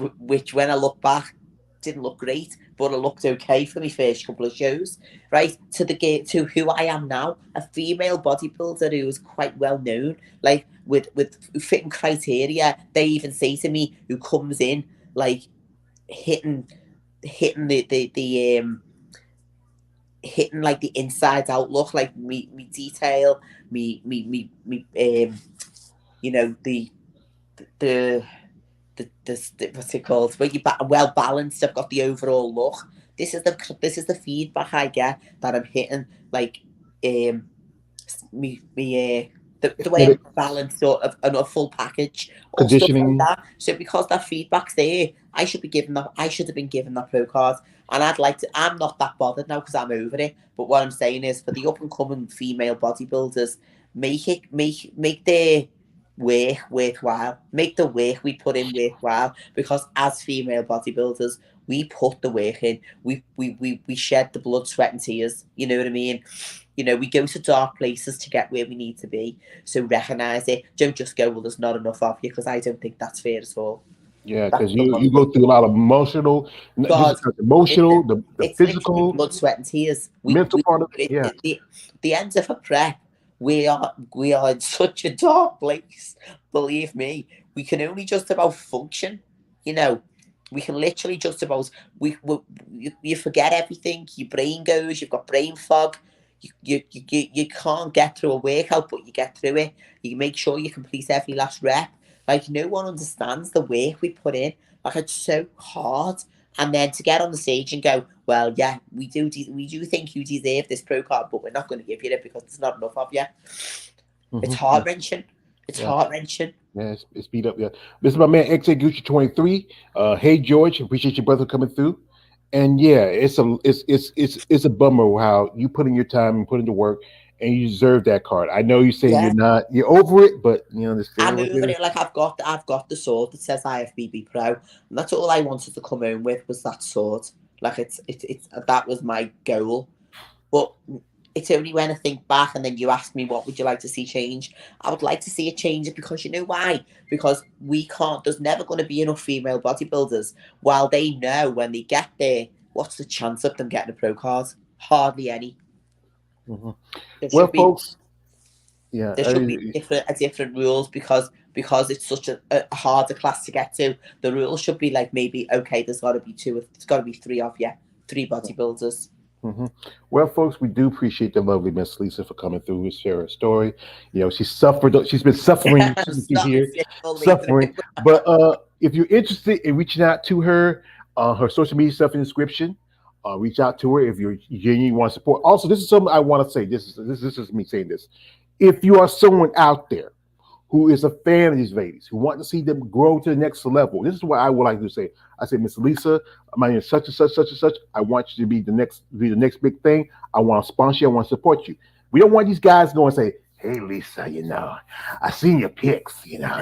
when I look back, didn't look great. but it looked okay for me first couple of shows. Right to who I am now, a female bodybuilder who is quite well known, like with fitting criteria. They even say to me, who comes in like hitting hitting hitting like the inside out look, like me detail, me you know the what's it called? When you're well balanced, I've got the overall look. This is the feedback I get that I'm hitting like um the way I'm Aesthetics, balanced, sort of, and a full package or stuff like conditioning. that. So because that feedback's there, I should be given that. I should have been given that pro card, and I'd like to. I'm not that bothered now because I'm over it. But what I'm saying is, for the up and coming female bodybuilders, make their work worthwhile. Make the work we put in worthwhile, because as female bodybuilders, we put the work in. We shed the blood, sweat, and tears. You know what I mean? We go to dark places to get where we need to be. So recognise it. Don't just go, well, there's not enough of you, because I don't think that's fair at all. Yeah, That's because the you one go thing. through a lot of emotional, this God, is emotional, listen, the it's literally physical, blood, sweat, and tears. mental part of it. Yeah, The end of a prep, we are in such a dark place. Believe me, we can only just about function. You know, we can literally just about you forget everything. Your brain goes. You've got brain fog. You can't get through a workout, but you get through it. You make sure you complete every last rep. Like, no one understands the work we put in. Like, it's so hard. And then to get on the stage and go, well, yeah, we do think you deserve this pro card, but we're not going to give you it because there's not enough of you. It's yeah, heart wrenching. It's yeah. heart wrenching. Yeah, it's beat up. Yeah, this is my man XA Gucci 23. Hey George, appreciate your brother coming through. And yeah, it's a bummer how you put in your time and put into work, and you deserve that card. I know you're saying Yeah, you're over it, but there's I'm still over it. Like, I've got the sword that says IFBB Pro, and that's all I wanted to come home with, was that sword. Like, it's that was my goal. But it's only when I think back, and then you ask me, what would you like to see change? I would like to see it change, because you know why? Because we can't. There's never going to be enough female bodybuilders. While they know when they get there, what's the chance of them getting a pro card? Hardly any. Mhm. There Well, should be folks. Yeah, there should be different rules, because it's such a harder class to get to. The rules should be like, maybe, okay, there's got to be two. There's got to be three of you, three bodybuilders. hmm Well, folks, we do appreciate the lovely Miss Lisa for coming through and share her story. She suffered. She's been suffering since she's Not here, fully suffering. through. But if you're interested in reaching out to her, her social media stuff in the description. Reach out to her if you genuinely want to support. Also, this is something I want to say. This is me saying this. If you are someone out there who is a fan of these ladies, who want to see them grow to the next level. This is what I would like to say. I say, Miss Lisa, my name is such and such, such and such. I want you to be the next big thing. I want to sponsor you. I want to support you. We don't want these guys going and say, "Hey, Lisa, I seen your pics. Yeah,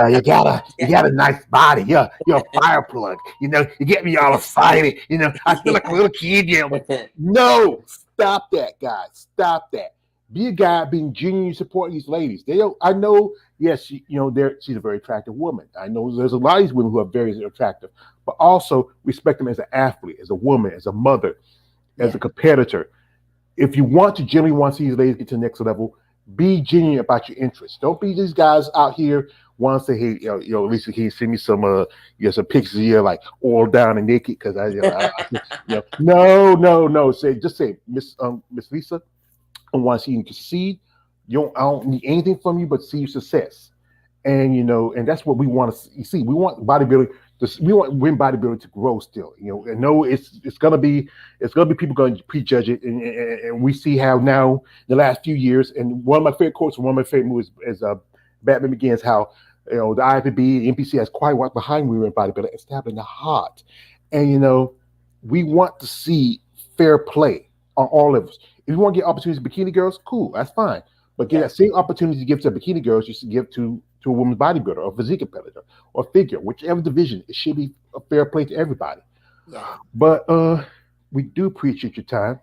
you got a nice body. You're a fire plug. You get me all excited. I feel like a little kid. Yeah, no, stop that, guys. Stop that. Be a guy being genuinely supporting these ladies. They don't. I know. Yes, she's a very attractive woman. I know there's a lot of these women who are very attractive, but also respect them as an athlete, as a woman, as a mother, as Yeah. a competitor. If you want to genuinely want to see these ladies get to the next level, be genuine about your interests. Don't be these guys out here want to say, "Hey, Lisa, can you send me some pictures of you like all down and naked?" Because no, no, no. Just say, Miss Lisa, I want to see you succeed. I don't need anything from you but see you success. And that's what we want to see. We want bodybuilding. We want women bodybuilding to grow still. And no, it's gonna be people going to prejudge it, and we see how now the last few years. And one of my favorite quotes from one of my favorite movies is Batman Begins. How the IFBB, the NPC has quite walked behind women in bodybuilding, establishing the heart. And we want to see fair play on all levels. If you want to get opportunities to bikini girls, cool, that's fine. But get Yeah. that same opportunity to give to bikini girls, you should give to a woman's bodybuilder or physique competitor or figure, whichever division. It should be a fair play to everybody. Yeah. But we do appreciate your time,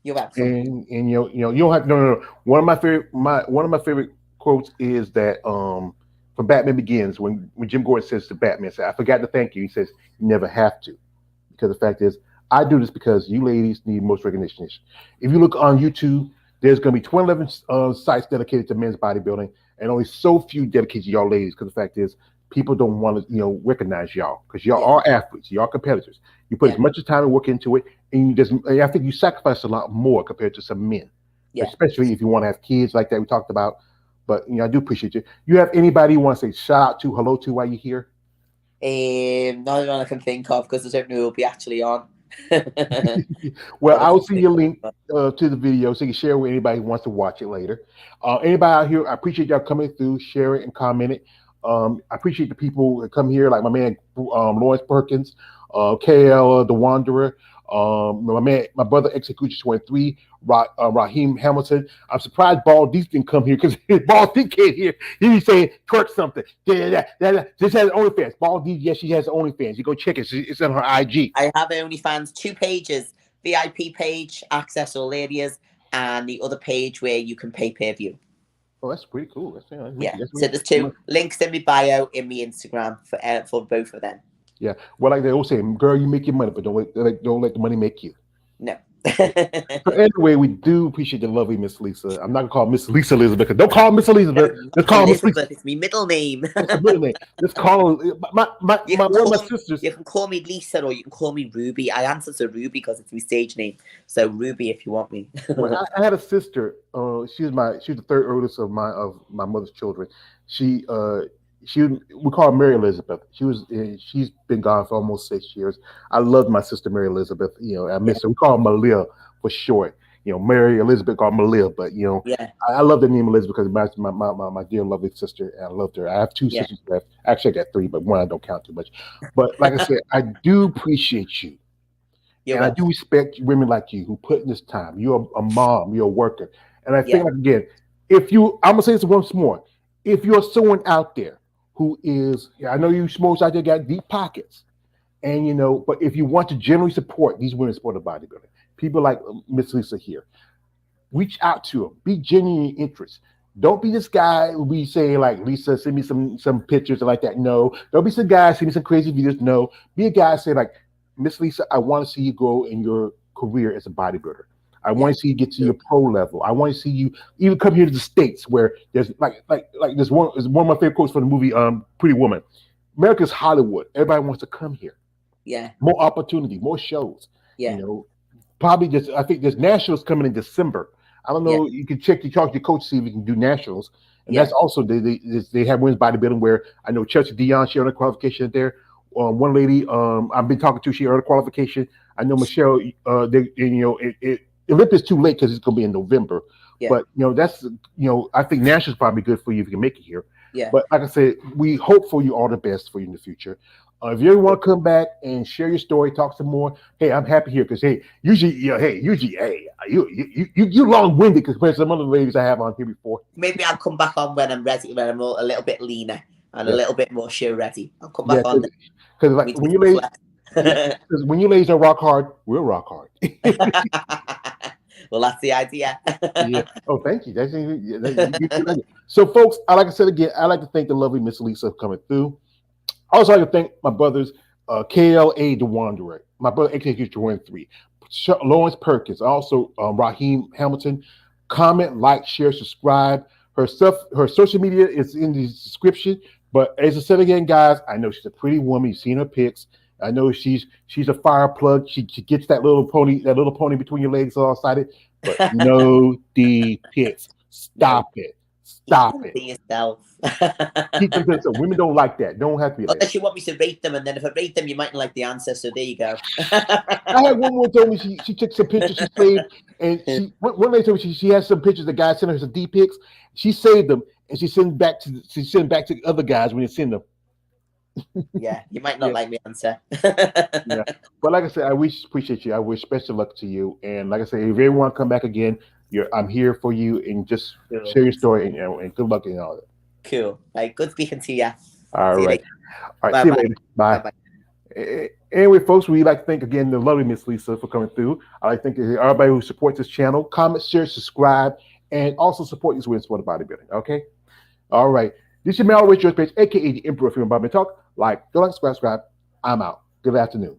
You're welcome. and you don't have no. One of my favorite quotes is that from Batman Begins when Jim Gordon says to Batman, "I forgot to thank you." He says, "You never have to." because the fact is, I do this because you ladies need most recognition. If you look on YouTube, there's going to be 2011 sites dedicated to men's bodybuilding, and only so few dedicated to y'all ladies. Because the fact is, people don't want to, recognize y'all because y'all Yeah. are athletes, y'all are competitors. You put as Yeah. much time and work into it, and I think you sacrifice a lot more compared to some men, Yeah. especially if you want to have kids like that we talked about. But I do appreciate you. You have anybody you want to say shout out to, hello to while you're here? Not one I can think of because I don't know who'll be actually on. Well, Not I I will can see think your of. link to the video so you can share with anybody who wants to watch it later. Anybody out here, I appreciate y'all coming through, share it and comment it. I appreciate the people that come here, like my man Lawrence Perkins, KL the Wanderer, my brother Execution 23, Raheem Hamilton. I'm surprised Ball D didn't come here because Ball D can't hear. He be saying twerk something. This has OnlyFans. Ball D, yes, she has OnlyFans. You go check it. It's on her IG. I have OnlyFans 2 pages: VIP page, access all areas, and the other page where you can pay per view. Oh, that's pretty cool. Yeah. So there's 2 links in my bio in my Instagram for both of them. Yeah. Well, like they always say, girl, you make your money, but don't let the money make you. No. So anyway, we do appreciate the lovely Miss Lisa. I'm not gonna call Miss Lisa Elizabeth. Don't call her Miss Elizabeth. Let's call her Miss Lisa. It's my middle name. That's the middle name. Let's call her one of my sisters. You can call me Lisa or you can call me Ruby. I answer to Ruby because it's my stage name. So Ruby, if you want me. Well, I had a sister. She was the third oldest of my mother's children. She we call her Mary Elizabeth. She's been gone for almost 6 years. I loved my sister Mary Elizabeth. I miss her. We call her Malia for short. Mary Elizabeth called Malia, but Yeah. I love the name Elizabeth because it my dear lovely sister, and I loved her. I have 2 sisters left. Actually, I got 3, but one I don't count too much. But like I said, I do appreciate you. You're And I welcome. do respect women like you who put in this time. You're a mom, you're a worker. And I think, like, again, I'm going to say this once more. If you're someone out there who is, I know you smokes out there got deep pockets, and but if you want to generally support these women sport of bodybuilding, people like Miss Lisa here, reach out to them. Be genuinely interested. Don't be this guy who be saying like, Lisa, send me some pictures and like that. No. Don't be some guy send me some crazy videos. No. Be a guy say like, Miss Lisa, I want to see you grow in your career as a bodybuilder. I want to see you get to your pro level. I want to see you even come here to the States where there's like there's one of my favorite quotes from the movie Pretty Woman. America's Hollywood. Everybody wants to come here. Yeah. More opportunity, more shows. Yeah. Probably just I think there's nationals coming in December. I don't know. You can talk to your coach, see if we can do nationals. And that's also they have women's bodybuilding where I know Chelsea Dion, she earned a qualification there. One lady I've been talking to, she earned a qualification. I know Michelle. Olympia's too late because it's going to be in November. Yeah. But that's I think nationals probably good for you if you can make it here. Yeah. But like I said, we hope for you all the best for you in the future. If you ever want to come back and share your story, talk some more, hey, I'm happy here because usually you long winded compared to some other ladies I have on here before. Maybe I'll come back on when I'm ready, when I'm a little bit leaner and a little bit more show ready. I'll come back on. Because like when you ladies are rock hard, we'll rock hard. Well, that's the idea. Yeah. Oh, thank you. So, folks, I like to thank the lovely Miss Lisa for coming through. Also, I like to thank my brothers, KLA the Wanderer, my brother AKQ 23, Lawrence Perkins, also Raheem Hamilton. Comment, like, share, subscribe. Her social media is in the description. But as I said again, guys, I know she's a pretty woman. You've seen her pics. I know she's a fire plug. She gets that little pony between your legs all sided. But no pics. Stop it. Stop it. Yourself. Keep them to yourself. Women don't like that. Don't have to be. Unless you want me to rate them, and then if I rate them, you mightn't like the answer. So there you go. I had one woman told me she took some pictures she saved, and one lady told me she has some pictures. The guy sent her some D pics. She saved them and she sent back to the other guys when they send them. Yeah, you might not like the answer. Yeah, but like I said, I appreciate you. I wish special luck to you. And like I said, if you ever want to come back again, I'm here for you, and just share your story and good luck and all that. Cool. Like, good speaking to you. All right. See you later. Bye. Bye. Anyway, folks, we'd like to thank again the lovely Miss Lisa for coming through. I'd like to thank everybody who supports this channel. Comment, share, subscribe, and also support this women's sport of bodybuilding. Okay. All right. This is your Malway George page, aka the Emperor of Female Bodybuilding Talk. Like, don't subscribe. I'm out. Good afternoon.